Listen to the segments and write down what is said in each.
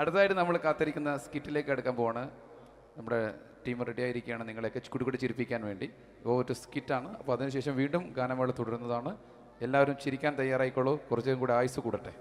അടുത്തതായിട്ട് നമ്മൾ കാത്തിരിക്കുന്ന സ്കിറ്റിലേക്ക് എടുക്കാൻ പോവാണ്. നമ്മുടെ ടീം റെഡി ആയിരിക്കുകയാണ് നിങ്ങളെയൊക്കെ കുടുകുടി ചിരിപ്പിക്കാൻ വേണ്ടി. ഒരു സ്കിറ്റാണ്. അപ്പോൾ അതിനുശേഷം വീണ്ടും ഗാനമേള തുടരുന്നതാണ്. എല്ലാവരും ചിരിക്കാൻ തയ്യാറായിക്കോളൂ. കുറച്ചും കൂടെ ആയുസ് കൂടട്ടെ.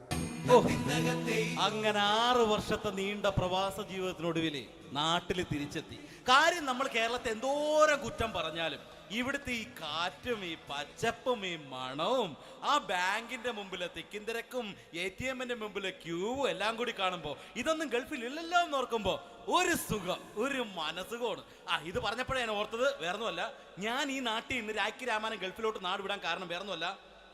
അങ്ങനെ 6 വർഷത്തെ നീണ്ട പ്രവാസ ജീവിതത്തിനൊടുവിൽ നാട്ടിൽ തിരിച്ചെത്തി. കാര്യം നമ്മൾ കേരളത്തെ എന്തോരം കുറ്റം പറഞ്ഞാലും ഇവിടുത്തെ ഈ കാറ്റും ഈ പച്ചപ്പും ഈ മണവും ആ ബാങ്കിന്റെ മുമ്പിലെ തിക്കും തിരക്കും ATM-ന്റെ മുമ്പിലെ ക്യൂവും എല്ലാം കൂടി കാണുമ്പോൾ ഇതൊന്നും ഗൾഫിൽ ഇല്ലല്ലോ എന്ന് ഓർക്കുമ്പോൾ ഒരു സുഖം, ഒരു മനസ്സുഖമാണ്. ഇത് പറഞ്ഞപ്പോഴേ ഞാൻ ഓർത്തത് വേറൊന്നുമല്ല, ഞാൻ ഈ നാട്ടിൽ നിന്ന് രാഖി രാമാനം ഗൾഫിലോട്ട് നാട് വിടാൻ കാരണം വേറൊന്നുമല്ല,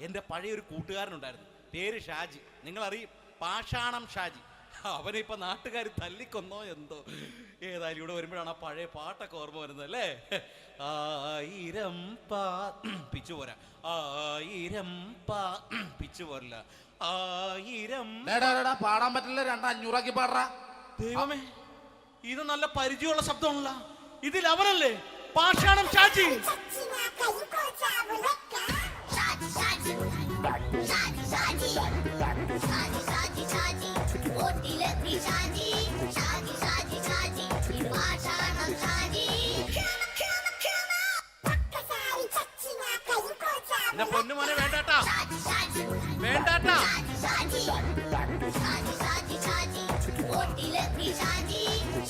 എൻ്റെ പഴയൊരു കൂട്ടുകാരനുണ്ടായിരുന്നു, പേര് ഷാജി. നിങ്ങളറിയും, പാഷാണം ഷാജി. അവനെ ഇപ്പൊ നാട്ടുകാർ തല്ലിക്കൊന്നോ എന്തോ. ഏതായാലും ഇവിടെ വരുമ്പോഴാണ് ആ പഴയ പാട്ടൊക്കെ ഓർമ്മ വരുന്നത് അല്ലേ. 1000 പിച്ചു പോരാ, 1000 പിച്ചു പോരില്ല, 1000 പാടാൻ പറ്റില്ല, 200 പാടാ. ദൈവമേ, ഇത് നല്ല പരിചയമുള്ള ശബ്ദമാണല്ലോ. ഇതിൽ അവനല്ലേ പാഷാണം ഷാജി? പൊന്നുമോനെ വേണ്ടാട്ടാ, വേണ്ടാട്ടാ.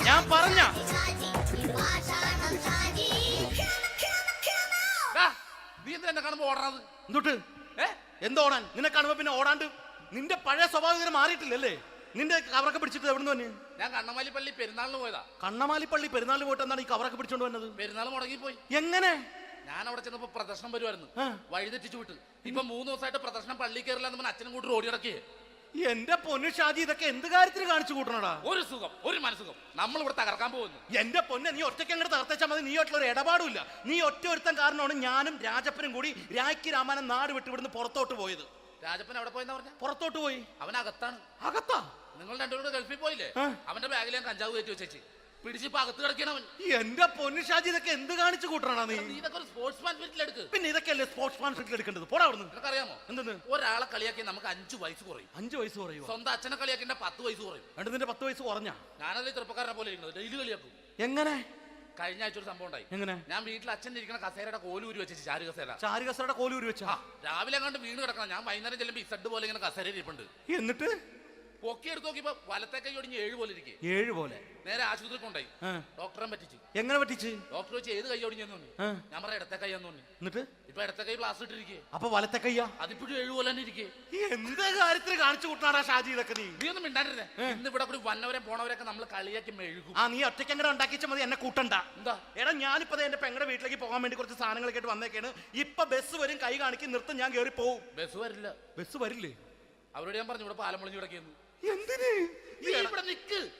ഞാൻ പറഞ്ഞ നീ എന്താ കാണുമ്പോ ഓടാത്? എന്തൊട്ട് എന്തോടാൻ? നിന്നെ കാണുമ്പോ പിന്നെ ഓടാണ്ട് നിന്റെ പഴയ സ്വഭാവം ഇങ്ങനെ മാറിയിട്ടില്ലല്ലേ? നിന്റെ കവറൊക്കെ പിടിച്ചിട്ട് എവിടുന്ന് തന്നെ? ഞാൻ കണ്ണമാലി പള്ളി പെരുന്നാളിന് പോയതാ. കണ്ണമാലി പള്ളി പെരുന്നാളിന് പോയിട്ട് എന്താണ് ഈ കവറൊക്കെ പിടിച്ചോണ്ട് വന്നത്? പെരുന്നാൾ മുടങ്ങിപ്പോയി. എങ്ങനെ? ഞാൻ അവിടെ ചെന്നപ്പോ പ്രദർശനം വരുമായിരുന്നു, വഴിതെറ്റിച്ചു വിട്ട്. ഇപ്പൊ 3 ദിവസമായിട്ട് പ്രദർശനം പള്ളി കയറില്ല എന്ന് അച്ഛനും കൂട്ടി ഓടി ഇറക്കിയേ. എന്റെ പൊന്നു ഷാജി, ഇതൊക്കെ എന്ത് കാര്യത്തിന് കാണിച്ചു കൂട്ടണടാ? ഒരു സുഖം, ഒരു മനസുഖം. നമ്മൾ ഇവിടെ തകർക്കാൻ പോകുന്നു. എന്റെ പൊന്നെ, നീ ഒറ്റയ്ക്ക് അങ്ങോട്ട് തകർത്തേച്ചാൽ മതി. നീ ഒറ്റ ഒരു ഇടപാടുമില്ല. നീ ഒറ്റ ഒരുത്തൻ കാരണമാണ് ഞാനും രാജപ്പനും കൂടി രാഖി രാമാനം നാട് വിട്ട് ഇവിടുന്ന് പുറത്തോട്ട് പോയത്. രാജപ്പൻ എവിടെ പോയെന്നാ പറഞ്ഞ? പുറത്തോട്ട് പോയി. അവനകത്താണ്. അകത്താ? നിങ്ങൾ രണ്ടുപേരും ഗൾഫിൽ പോയില്ലേ? അവന്റെ ബാഗിൽ ഞാൻ കഞ്ചാവ് കയറ്റി വെച്ചേച്ച് പിടിച്ചിപ്പോ അകത്ത് കിടക്കണവൻ. എന്റെ പൊന്നു ഷാജി, ഇതൊക്കെ എന്ത് കാണിച്ചു കൂട്ടണ നീ? ഇതൊക്കെ ഒരു സ്പോർട്സ്മാൻ ഫീൽഡിൽ എടുക്ക്. പിന്നെ ഇതൊക്കെയല്ലേ സ്പോർട്സ്മാൻ ഫീൽഡിൽ എടുക്കേണ്ടത്? പോടാ അവിടുന്ന്. നിനക്കറിയാമോ എന്തെന്ന്? ഒരാളെ കളിയാക്കി നമുക്ക് 5 വയസ്സ് കുറയും. 5 വയസ്സ് കുറയും? സ്വന്തം അച്ഛനെ കളിയാക്കി 10 വയസ്സ് കുറയും. എന്നിട്ട് നിന്റെ 10 വയസ്സ് കുറഞ്ഞ? ഞാനല്ലേ ചെറുപ്പക്കാരനെ പോലെ ഇരിക്കുന്നത്, ഡെയിലി കളിയാക്കും. എങ്ങനെ? കഴിഞ്ഞ ആഴ്ച ഒരു സംഭവം ഉണ്ടായി. എങ്ങനെ? ഞാൻ വീട്ടിൽ അച്ഛൻ ഇരിക്കുന്ന കസേരയുടെ കോലൂരി വെച്ചു. ചാരു കസേരയുടെ കോലൂരി വെച്ചാ? രാവിലെ അങ്ങോട്ട് വീണ് കിടക്കണം. ഞാൻ വൈകുന്നേരം ചെല്ലുമ്പോ ഇസഡ് പോലെ ഇങ്ങനെ കസേര ഇരിപ്പുണ്ട്. എന്നിട്ട് പൊക്കി എടുത്ത് നോക്കിയപ്പോ വലത്തെ കൈ ഒടിഞ്ഞ് 7 പോലെ ഇരിക്കേ. 7 പോലെ? നേരെ ആശുപത്രി കൊണ്ടായി. ഡോക്ടറെ പറ്റിച്ചു. എങ്ങനെ പറ്റിച്ച്? ഡോക്ടർ വെച്ച് ഏത് കൈ ഒടിഞ്ഞെന്ന് തോന്നി. ഞാൻ പറയാം ഇടത്തെ കൈ എന്ന് തോന്നി. എന്നിട്ട് ഇപ്പൊ ഇടത്തെ കൈ പ്ലാസ്റ്റർ ഇട്ടിരിക്കേ. അപ്പൊ വലത്തെ കയ്യാ? അതിപ്പോഴും 7 പോലെ തന്നെ ഇരിക്കേ. എന്ത് കാര്യത്തിന് കാണിച്ചു കൂട്ടാടാ ഷാജി ഇതൊക്കെ? നീ ഒന്നും മിണ്ടാണ്ടിരുന്നേ. ഇന്ന് ഇവിടെ കൂടി വന്നവരെ പോണവരൊക്കെ നമ്മൾ കളിയാക്കി മെഴുകും. നീ ഒറ്റയ്ക്ക് അങ്ങനെ ഉണ്ടാക്കിച്ചാൽ മതി, എന്നെ കൂട്ടണ്ട. എന്താ? എടാ, ഞാനിപ്പോ എന്റെ പെങ്ങളുടെ വീട്ടിലേക്ക് പോകാൻ വേണ്ടി കുറച്ച് സാധനങ്ങളൊക്കെ ആയിട്ട് വന്നേക്കാണ്. ഇപ്പൊ ബസ് വരും, കൈ കാണിക്കും, നിർത്തും, ഞാൻ കയറി പോവും. ബസ് വരില്ല. ബസ് വരില്ലേ? അവരോട് ഞാൻ പറഞ്ഞു ഇവിടെ പാലം പൊളിഞ്ഞു കിടക്കുന്നു. എന്തിന്?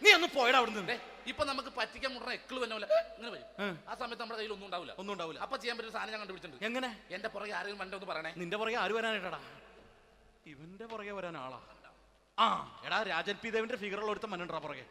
നീ ഒന്ന് പോയടാ അവിടുന്ന്. ഇപ്പൊ നമുക്ക് പറ്റിക്കാൻ മുടണ എക്കിള് തന്നെ ഇങ്ങനെ വരും. ആ സമയത്ത് നമ്മുടെ കയ്യിൽ ഒന്നും ഉണ്ടാവില്ല. അപ്പൊ ചെയ്യാൻ പറ്റുന്ന സാധനം ഞാൻ കണ്ടുപിടിച്ചിട്ടുണ്ട്. എങ്ങനെ? എന്റെ പുറകെ ആരെങ്കിലും വണ്ടി ഒന്ന് പറയണേ. നിന്റെ പുറകെ ആര് വരാനായിട്ടാ? ഇവന്റെ പുറകെ വരാൻ ആളാ? എടാ, രാജൻ പി ദേവിന്റെ ഫിഗറുള്ള ഒരുത്ത മനുണ്ടാ പുറകെ.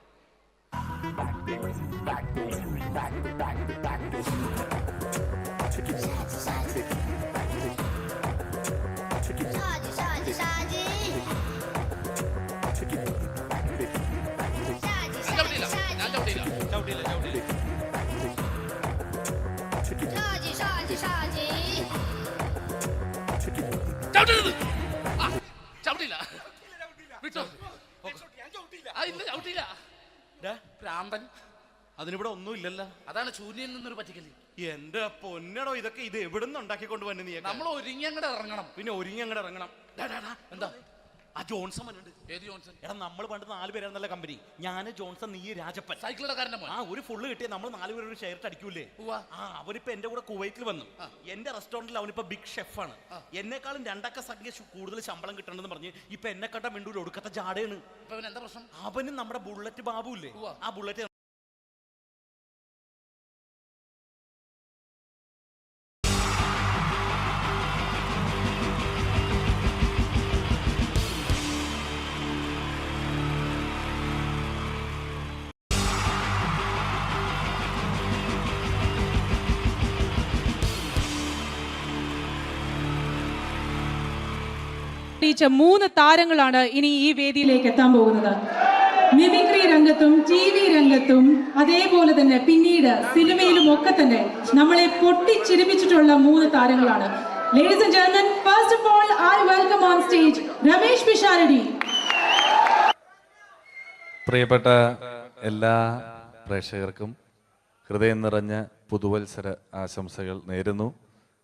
അതിനിവിടെ ഒന്നും ഇല്ലല്ലോ. അതാണ് ശൂന്യൻ നിന്നൊരു പറ്റിക്കല്. എന്റെ പൊന്നടോ, ഇതൊക്കെ ഇത് എവിടുന്ന് ഉണ്ടാക്കിക്കൊണ്ട് വന്നെ നീ? നമ്മൾ ഒരുങ്ങി അങ്ങോട്ട് ഇറങ്ങണം. പിന്നെ ഒരുങ്ങി അങ്ങോട്ട് ഇറങ്ങണം. എന്താ? ആ ജോൺസൺ വന്നിട്ടുണ്ട്. ഏത് ജോൺസൺ? എടാ, നമ്മൾ പണ്ട് 4 പേരായിരുന്നല്ല കമ്പനി. ഞാന്, ജോൺസൺ, നീ, രാജപ്പൻ. സൈക്കിളുടെ കാരന്റെ മോൻ. ഒരു ഫുള്ള് കിട്ടിയ നമ്മൾ 4 പേര് ഒരു ഷെയർട്ട് അടിക്കൂലേ? അവനിപ്പോ എന്റെ കൂടെ കുവൈറ്റിൽ വന്നു. എന്റെ റെസ്റ്റോറന്റിൽ അവനിപ്പോ ബിഗ് ഷെഫാണ്. എന്നെക്കാളും 2 അക്ക സംഖ്യ കൂടുതൽ ശമ്പളം കിട്ടണമെന്ന് പറഞ്ഞ് ഇപ്പൊ എന്നെ കണ്ട മിണ്ടൂര് ഒടുക്കത്തെ ജാടയാണ്. എന്താ പ്രശ്നം? അവന് നമ്മുടെ ബുള്ളറ്റ് ബാബു ഇല്ലേ, ആ ബുള്ളറ്റ് ീച്ച 3 താരങ്ങളാണ് ഇനി ഈ വേദിയിലേക്ക് എത്താൻ പോകുന്നത്. മിമിക്രി രംഗത്തും TV രംഗത്തും അതേപോലെ തന്നെ പിന്നീട് സിനിമയിലും ഒക്കെ തന്നെ നമ്മളെ പൊട്ടിച്ചിരിപ്പിച്ചിട്ടുള്ള 3 താരങ്ങളാണ്. Ladies and gentlemen, first of all, I welcome on stage Ramesh Pisharadi. പ്രിയപ്പെട്ട എല്ലാ പ്രേക്ഷകർക്കും ഹൃദയം നിറഞ്ഞ പുതുവത്സര ആശംസകൾ നേരുന്നു.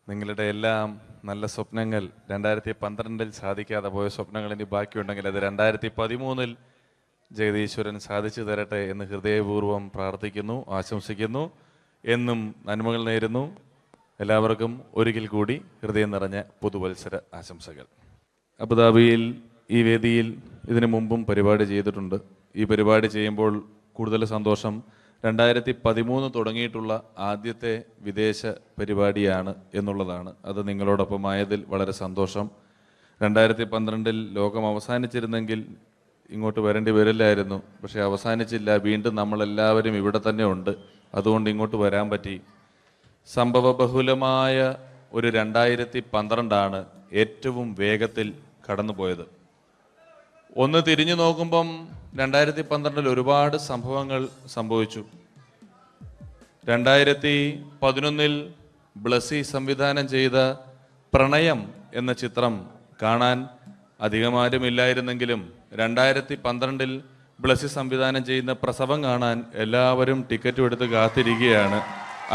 നിങ്ങളുടെ എല്ലാം നല്ല സ്വപ്നങ്ങൾ 2012 സാധിക്കാതെ പോയ സ്വപ്നങ്ങൾ ഇനി ബാക്കിയുണ്ടെങ്കിൽ അത് 2013 ജഗദീശ്വരൻ സാധിച്ചു തരട്ടെ എന്ന് ഹൃദയപൂർവ്വം പ്രാർത്ഥിക്കുന്നു, ആശംസിക്കുന്നു. എന്നും നന്മകൾ നേരുന്നു. എല്ലാവർക്കും ഒരിക്കൽ കൂടി ഹൃദയം നിറഞ്ഞ പുതുവത്സര ആശംസകൾ. അബുദാബിയിൽ ഈ വേദിയിൽ ഇതിനു മുമ്പും പരിപാടി ചെയ്തിട്ടുണ്ട്. ഈ പരിപാടി ചെയ്യുമ്പോൾ കൂടുതൽ സന്തോഷം 2013 തുടങ്ങിയിട്ടുള്ള ആദ്യത്തെ വിദേശ പരിപാടിയാണ് എന്നുള്ളതാണ്. അത് നിങ്ങളോടൊപ്പമായതിൽ വളരെ സന്തോഷം. 2012 ലോകം അവസാനിച്ചിരുന്നെങ്കിൽ ഇങ്ങോട്ട് വരേണ്ടി വരില്ലായിരുന്നു. പക്ഷേ അവസാനിച്ചില്ല. വീണ്ടും നമ്മളെല്ലാവരും ഇവിടെ തന്നെ ഉണ്ട്. അതുകൊണ്ട് ഇങ്ങോട്ട് വരാൻ പറ്റി. സംഭവബഹുലമായ ഒരു 2012 ഏറ്റവും വേഗത്തിൽ കടന്നുപോയത്. ഒന്ന് തിരിഞ്ഞു നോക്കുമ്പം 2012 ഒരുപാട് സംഭവങ്ങൾ സംഭവിച്ചു. 2011 ബ്ലസ്സി സംവിധാനം ചെയ്ത പ്രണയം എന്ന ചിത്രം കാണാൻ അധികമാരുമില്ലായിരുന്നെങ്കിലും 2012 ബ്ലസ്സി സംവിധാനം ചെയ്യുന്ന പ്രസവം കാണാൻ എല്ലാവരും ടിക്കറ്റും എടുത്ത് കാത്തിരിക്കുകയാണ്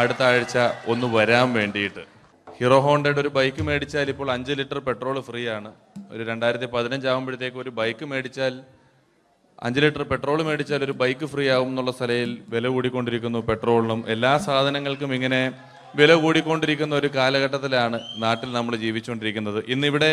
അടുത്ത ആഴ്ച ഒന്ന് വരാൻ വേണ്ടിയിട്ട്. ഹീറോ ഹോണ്ടയുടെ ഒരു ബൈക്ക് മേടിച്ചാൽ ഇപ്പോൾ 5 ലിറ്റർ പെട്രോൾ ഫ്രീ ആണ്. ഒരു 2015 ആകുമ്പോഴത്തേക്ക് ഒരു ബൈക്ക് മേടിച്ചാൽ 5 ലിറ്റർ പെട്രോൾ മേടിച്ചാൽ ഒരു ബൈക്ക് ഫ്രീ ആവും എന്നുള്ള സ്ഥലയിൽ വില കൂടിക്കൊണ്ടിരിക്കുന്നു. പെട്രോളിനും എല്ലാ സാധനങ്ങൾക്കും ഇങ്ങനെ വില കൂടിക്കൊണ്ടിരിക്കുന്ന ഒരു കാലഘട്ടത്തിലാണ് നാട്ടിൽ നമ്മൾ ജീവിച്ചുകൊണ്ടിരിക്കുന്നത്. ഇന്നിവിടെ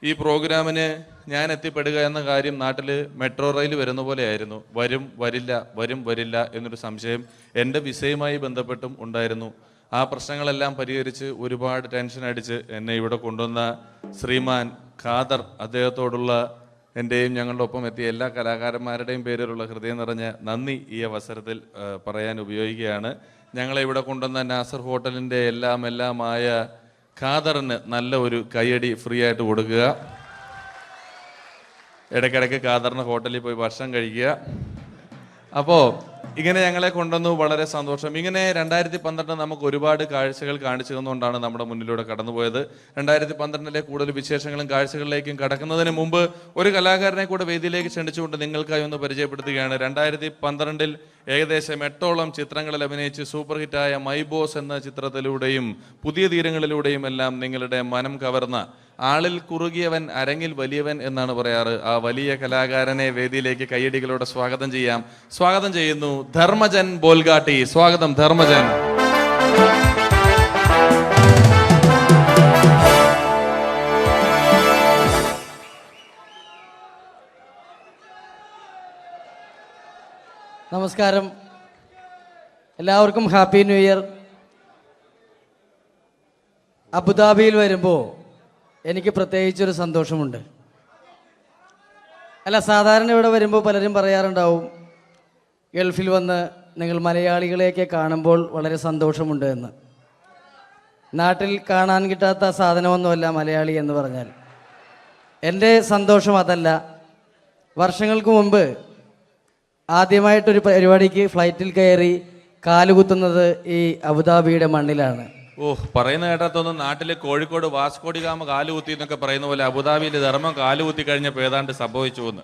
ഈ പ്രോഗ്രാമിന് ഞാൻ എത്തിപ്പെടുക എന്ന കാര്യം നാട്ടിൽ മെട്രോ റെയിൽ വരുന്ന പോലെയായിരുന്നു. വരും വരില്ല വരും വരില്ല എന്നൊരു സംശയം എൻ്റെ വിസയുമായി ബന്ധപ്പെട്ടും ഉണ്ടായിരുന്നു. ആ പ്രശ്നങ്ങളെല്ലാം പരിഹരിച്ച് ഒരുപാട് ടെൻഷൻ അടിച്ച് എന്നെ ഇവിടെ കൊണ്ടുവന്ന ശ്രീമാൻ ഖാദർ, അദ്ദേഹത്തോടുള്ള എൻ്റെയും ഞങ്ങളുടെ ഒപ്പം എത്തിയ എല്ലാ കലാകാരന്മാരുടെയും പേരിലുള്ള ഹൃദയം നിറഞ്ഞ നന്ദി ഈ അവസരത്തിൽ പറയാൻ ഉപയോഗിക്കുകയാണ്. ഞങ്ങളെ ഇവിടെ കൊണ്ടുവന്ന നാസർ ഹോട്ടലിൻ്റെ എല്ലാമായ ഖാദറിന് നല്ല ഒരു കയ്യടി ഫ്രീ ആയിട്ട് കൊടുക്കുക. ഇടയ്ക്കിടയ്ക്ക് ഖാദറിന് ഹോട്ടലിൽ പോയി ഭക്ഷണം കഴിക്കുക. അപ്പോൾ ഇങ്ങനെ ഞങ്ങളെ കൊണ്ടുവന്നു, വളരെ സന്തോഷം. ഇങ്ങനെ 2012 നമുക്ക് ഒരുപാട് കാഴ്ചകൾ കാണിച്ചു തന്നുകൊണ്ടാണ് നമ്മുടെ മുന്നിലൂടെ കടന്നുപോയത്. 2012 കൂടുതൽ വിശേഷങ്ങളും കാഴ്ചകളിലേക്കും കടക്കുന്നതിന് മുമ്പ് ഒരു കലാകാരനെ കൂടെ വേദിയിലേക്ക് ക്ഷണിച്ചുകൊണ്ട് നിങ്ങൾക്കായി ഒന്ന് പരിചയപ്പെടുത്തുകയാണ്. 2012 ഏകദേശം 8ഓളം ചിത്രങ്ങളിൽ അഭിനയിച്ച് സൂപ്പർ ഹിറ്റായ മൈ ബോസ് എന്ന ചിത്രത്തിലൂടെയും പുതിയ തീരങ്ങളിലൂടെയും എല്ലാം നിങ്ങളുടെ മനം കവർന്ന, ആളിൽ കുറുകിയവൻ അരങ്ങിൽ വലിയവൻ എന്നാണ് പറയാറ്, ആ വലിയ കലാകാരനെ വേദിയിലേക്ക് കയ്യടികളോടെ സ്വാഗതം ചെയ്യാം. സ്വാഗതം ചെയ്യുന്നു ധർമ്മജൻ ബോൽഗാട്ടി. സ്വാഗതം ധർമ്മജൻ. നമസ്കാരം, എല്ലാവർക്കും ഹാപ്പി ന്യൂ ഇയർ. അബുദാബിയിൽ വരുമ്പോൾ എനിക്ക് പ്രത്യേകിച്ചൊരു സന്തോഷമുണ്ട്. സാധാരണ ഇവിടെ വരുമ്പോൾ പലരും പറയാറുണ്ടാവും, ഗൾഫിൽ വന്ന് നിങ്ങൾ മലയാളികളെയൊക്കെ കാണുമ്പോൾ വളരെ സന്തോഷമുണ്ട് എന്ന്. നാട്ടിൽ കാണാൻ കിട്ടാത്ത സാധനമൊന്നുമല്ല മലയാളി എന്ന് പറഞ്ഞാൽ. എൻ്റെ സന്തോഷം അതല്ല. വർഷങ്ങൾക്ക് മുമ്പ് ആദ്യമായിട്ടൊരു പരിപാടിക്ക് ഫ്ലൈറ്റിൽ കയറി കാലുകുത്തുന്നത് ഈ അബുദാബിയുടെ മണ്ണിലാണ്. പറയുന്ന കേട്ടാത്തൊന്നും നാട്ടിലെ കോഴിക്കോട് വാസ്കോടി ഗാമ കാലുകുത്തി എന്നൊക്കെ പറയുന്ന പോലെ അബുദാബിയിൽ ധർമ്മം കാലുകുത്തി കഴിഞ്ഞപ്പോൾ ഏതാണ്ട് സംഭവിച്ചു എന്ന്.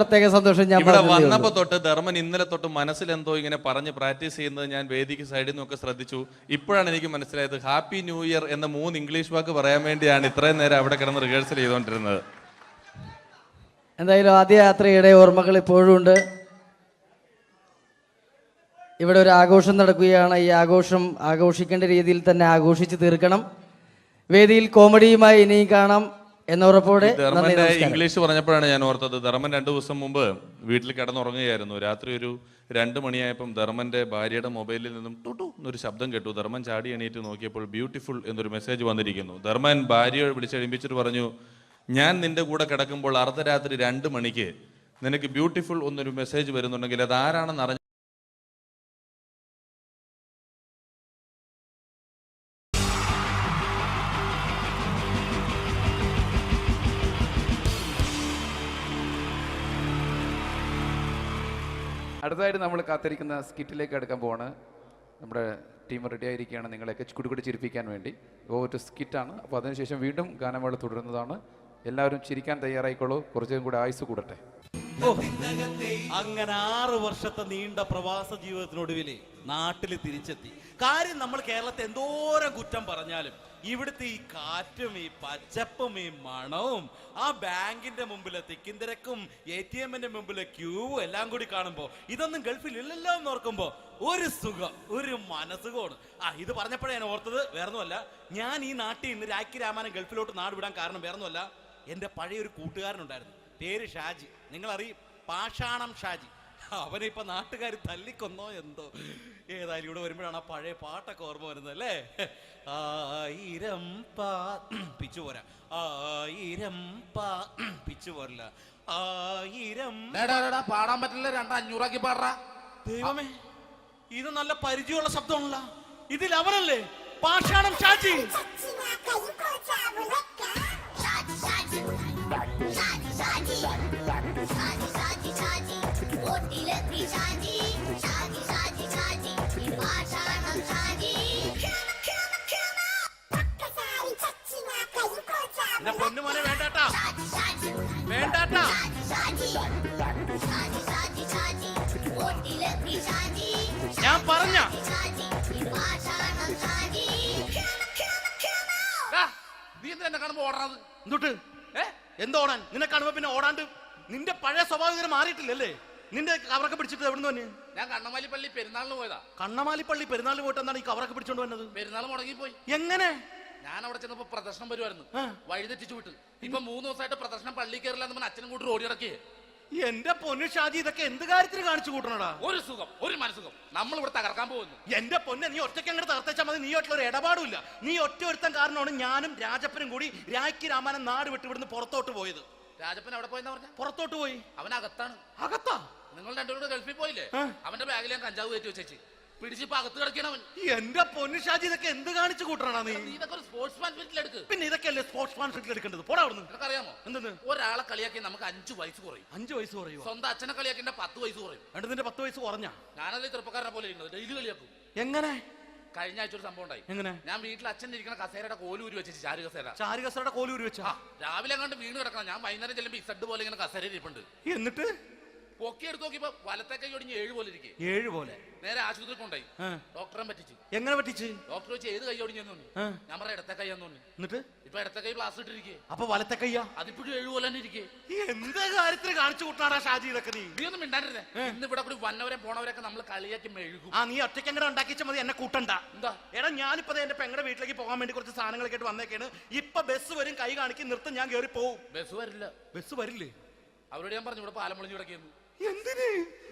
പ്രത്യേക സന്തോഷം. ഞാൻ ഇവിടെ വന്നപ്പോ തൊട്ട് ധർമ്മൻ ഇന്നലെ തൊട്ട് മനസ്സിലെന്തോ ഇങ്ങനെ പറഞ്ഞ് പ്രാക്ടീസ് ചെയ്യുന്നത് ഞാൻ വേദിക്ക് സൈഡിൽ നിന്നൊക്കെ ശ്രദ്ധിച്ചു. ഇപ്പോഴാണ് എനിക്ക് മനസ്സിലായത് ഹാപ്പി ന്യൂ ഇയർ എന്ന 3 ഇംഗ്ലീഷ് വാക്ക് പറയാൻ വേണ്ടിയാണ് ഇത്രയും നേരം അവിടെ കിടന്ന് റിഹേഴ്സൽ ചെയ്തുകൊണ്ടിരുന്നത്. എന്തായാലും ആദ്യ യാത്രയുടെ ഓർമ്മകൾ ഇപ്പോഴും ഉണ്ട്. ഇവിടെ ഒരു ആഘോഷം നടക്കുകയാണ്. ഈ ആഘോഷം ആഘോഷിക്കേണ്ട രീതിയിൽ തന്നെ ആഘോഷിച്ച് തീർക്കണം. വേദിയിൽ കോമഡിയുമായി ഇനിയും കാണാം എന്നുറപ്പോടെ. ധർമ്മന്റെ ഇംഗ്ലീഷ് പറഞ്ഞപ്പോഴാണ് ഞാൻ ഓർത്തത്, ധർമ്മൻ 2 ദിവസം മുമ്പ് വീട്ടിൽ കിടന്നുറങ്ങുകയായിരുന്നു. രാത്രി ഒരു 2 മണിയായപ്പം ധർമ്മന്റെ ഭാര്യയുടെ മൊബൈലിൽ നിന്നും ടുട്ടു എന്നൊരു ശബ്ദം കേട്ടു. ധർമ്മൻ ചാടി എണീറ്റ് നോക്കിയപ്പോൾ ബ്യൂട്ടിഫുൾ എന്നൊരു മെസ്സേജ് വന്നിരിക്കുന്നു. ധർമ്മൻ ഭാര്യയെ വിളിച്ചെഴുപ്പിച്ചിട്ട് പറഞ്ഞു, ഞാൻ നിന്റെ കൂടെ കിടക്കുമ്പോൾ അർദ്ധരാത്രി 2 മണിക്ക് നിനക്ക് ബ്യൂട്ടിഫുൾ എന്നൊരു മെസ്സേജ് വരുന്നുണ്ടെങ്കിൽ അത് ആരാണെന്ന് അറിഞ്ഞ അടുത്തതായിട്ട് നമ്മൾ കാത്തിരിക്കുന്ന സ്കിറ്റിലേക്ക് അടുക്കാൻ പോവാണ്. നമ്മുടെ ടീം റെഡി ആയിരിക്കുകയാണ് നിങ്ങളെയൊക്കെ കുടുകുടി ചിരിപ്പിക്കാൻ വേണ്ടി. ഒരു സ്കിറ്റാണ്. അപ്പോൾ അതിനുശേഷം വീണ്ടും ഗാനമേള തുടരുന്നതാണ്. എല്ലാവരും ചിരിക്കാൻ തയ്യാറായിക്കോളൂ. കുറച്ചും കൂടെ ആയുസ് കൂടട്ടെ. അങ്ങനെ 6 വർഷത്തെ നീണ്ട പ്രവാസ ജീവിതത്തിനൊടുവിൽ നാട്ടിൽ തിരിച്ചെത്തി. കാര്യം നമ്മൾ കേരളത്തെ എന്തോരം കുറ്റം പറഞ്ഞാലും ഇവിടുത്തെ ഈ കാറ്റും ഈ പച്ചപ്പും ഈ മണവും ആ ബാങ്കിന്റെ മുമ്പിലെ തിക്കും തിരക്കും ATM-ന്റെ മുമ്പിലെ ക്യൂവും എല്ലാം കൂടി കാണുമ്പോൾ ഇതൊന്നും ഗൾഫിൽ ഇല്ലല്ലോ എന്ന് ഓർക്കുമ്പോ ഒരു സുഖം, ഒരു മനസുഖമാണ്. ഇത് പറഞ്ഞപ്പോഴേ ഞാൻ ഓർത്തത് വേറൊന്നുമല്ല, ഞാൻ ഈ നാട്ടിൽ നിന്ന് രാഖി രാമാനം ഗൾഫിലോട്ട് നാട് വിടാൻ കാരണം വേറൊന്നുമല്ല, എൻ്റെ പഴയ ഒരു കൂട്ടുകാരനുണ്ടായിരുന്നു, പേര് ഷാജി. നിങ്ങളറിയും, പാഷാണം ഷാജി. അവനിപ്പോ നാട്ടുകാർ തല്ലിക്കൊന്നോ എന്തോ. ഏതായാലും ഇവിടെ വരുമ്പോഴാണ് ആ പഴയ പാട്ടൊക്കെ ഓർമ്മ വരുന്നത് അല്ലേ. 1000 പിച്ചു പോരാ, 1000 പിച്ചു പോരല്ല, 1000 പാടാൻ പറ്റില്ല, 200 പാടാ. ദൈവമേ, ഇത് നല്ല പരിചയമുള്ള ശബ്ദമാണല്ലോ. ഇതിൽ അവനല്ലേ പാഷാണം ഷാജി? എന്റെ പൊന്നുമോനെ വേണ്ടാട്ടാ, വേണ്ടാട്ടാ. ഞാൻ പറഞ്ഞ നീ എന്തിനാ എന്നെ കാണുമ്പോ ഓടണത്? എന്തൊട്ട് എന്തോടാൻ? നിന്നെ കാണുമ്പോ പിന്നെ ഓടാണ്ട് നിന്റെ പഴയ സ്വഭാവം ഇങ്ങനെ മാറിയിട്ടില്ലല്ലേ? നിന്റെ കവറൊക്കെ പിടിച്ചിട്ട് എവിടുന്ന് തന്നെ? ഞാൻ കണ്ണമാലി പള്ളി പെരുന്നാളിന് പോയതാ. കണ്ണമാലി പള്ളി പെരുന്നാളിന് പോയിട്ട് എന്താണ് ഈ കവറൊക്കെ പിടിച്ചോണ്ട് വന്നത്? പെരുന്നാൾ മുടങ്ങിപ്പോയി. എങ്ങനെ? ഞാൻ അവിടെ ചെന്നപ്പോ പ്രദർശനം വരുമായിരുന്നു, വഴിതെറ്റിച്ചു വിട്ടു. ഇപ്പൊ 3 ദിവസമായിട്ട് പ്രദർശനം പള്ളി കയറില്ല എന്ന് അച്ഛനും കൂട്ടി ഓടി ഇറക്കിയേ. എന്റെ പൊന്നു ഷാജി, ഇതൊക്കെ എന്ത് കാര്യത്തിന് കാണിച്ചു കൂട്ടണടാ? ഒരു സുഖം, ഒരു മനസുഖം. നമ്മൾ ഇവിടെ തകർക്കാൻ പോകുന്നു. എന്റെ പൊന്നെ, നീ ഒറ്റയ്ക്ക് അങ്ങോട്ട് തകർത്തേച്ചാൽ മതി. നീ ഒറ്റ ഒരു ഇടപാടുമില്ല. നീ ഒറ്റ ഒരുത്തൻ കാരണമാണ് ഞാനും രാജപ്പനും കൂടി രാഖി രാമാനം നാട് വിട്ട് ഇവിടുന്ന് പുറത്തോട്ട് പോയത്. രാജപ്പൻ എവിടെ പോയെന്നാ പറഞ്ഞ? പുറത്തോട്ട് പോയി. അവനകത്താണ്. അകത്താ? നിങ്ങൾ രണ്ടുപേരും ഗൾഫിൽ പോയില്ലേ? അവന്റെ ബാഗിൽ ഞാൻ കഞ്ചാവ് കയറ്റി വെച്ചേച്ച് പിടിച്ചിപ്പോ അകത്ത് കിടക്കണവൻ. എന്റെ പൊന്നു ഷാജി, ഇതൊക്കെ എന്ത് കാണിച്ചു കൂട്ടണ നീ? ഇതൊക്കെ ഒരു സ്പോർട്സ്മാൻ ഫീൽഡിൽ എടുക്ക്. പിന്നെ ഇതൊക്കെയല്ലേ സ്പോർട്സ്മാൻ ഫീൽഡിൽ എടുക്കേണ്ടത്? പോടാ അവിടുന്ന്. നിനക്കറിയാമോ എന്തെന്ന്? ഒരാളെ കളിയാക്കി നമുക്ക് 5 വയസ്സ് കുറയും. 5 വയസ്സ് കുറയും? സ്വന്തം അച്ഛനെ കളിയാക്കി 10 വയസ്സ് കുറയും. നിന്റെ 10 വയസ്സ് കുറഞ്ഞാ? ഞാനത് ചെറുപ്പക്കാരനെ പോലെ ഇരുന്നത്, ഡെയിലി കളിയാക്കും. എങ്ങനെ? കഴിഞ്ഞ ആഴ്ച ഒരു സംഭവം ഉണ്ടായി. എങ്ങനെ? ഞാൻ വീട്ടിൽ അച്ഛൻ ഇരിക്കുന്ന കസേരയുടെ കോലൂരി വെച്ച്, ചാരു കസേര. ചാരു കസേരയുടെ കോലൂരി വെച്ചാ? രാവിലെ അങ്ങോട്ട് വീണ് കിടക്കണം. ഞാൻ വൈകുന്നേരം ചെല്ലുമ്പോ ഇസഡ് പോലെ ഇങ്ങനെ കസേര ഇരിപ്പുണ്ട്. എന്നിട്ട് പൊക്കി എടുത്ത് നോക്കിയപ്പോ വലത്തെ കൈ ഒടിഞ്ഞ് 7 പോലെ ഇരിക്കും. 7 പോലെ? നേരെ ആശുപത്രി കൊണ്ടായി. ഡോക്ടറെ പറ്റിച്ചു. എങ്ങനെ പറ്റിച്ച്? ഡോക്ടർ വെച്ച് ഏത് കൈ ഒടിഞ്ഞെന്ന് പറഞ്ഞു. ഞാൻ പറഞ്ഞ ഇടത്തെ കൈയാന്ന് പറഞ്ഞു. എന്നിട്ട് ഇപ്പൊ ഇടത്തെ കൈ പ്ലാസ്റ്റർ ഇട്ടിരിക്കേ. അപ്പൊ വലത്തെ കൈയാ? അതിപ്പോഴും 7 പോലെ തന്നെ ഇരിക്കേ. എന്ത് കാര്യത്തിന് കാണിച്ചു കൂട്ടാടാ ഷാജി ഇതൊക്കെ നീ? നീ ഒന്നും മിണ്ടാണ്ടിരുന്നേ. ഇന്ന് ഇവിടെ കൂടി വന്നവരെ പോണവരൊക്കെ നമ്മൾ കളിയാക്കി മെഴുകും. നീ ഒറ്റയ്ക്ക് അങ്ങനെ ഉണ്ടാക്കിച്ച മതി, എന്നെ കൂട്ടണ്ട. എന്താ? എടാ, ഞാനിപ്പോ എന്റെ പെങ്ങളുടെ വീട്ടിലേക്ക് പോകാൻ വേണ്ടി കുറച്ച് സാധനങ്ങളൊക്കെ ആയിട്ട് വന്നേക്കാണ്. ഇപ്പൊ ബസ് വരും, കൈ കാണിക്കും, നിർത്തും, ഞാൻ കയറി പോവും. ബസ് വരില്ല. ബസ് വരില്ലേ? അവരോട് ഞാൻ പറഞ്ഞു ഇവിടെ പാലം പൊളിഞ്ഞു കിടക്കുന്നു. എന്തിന്?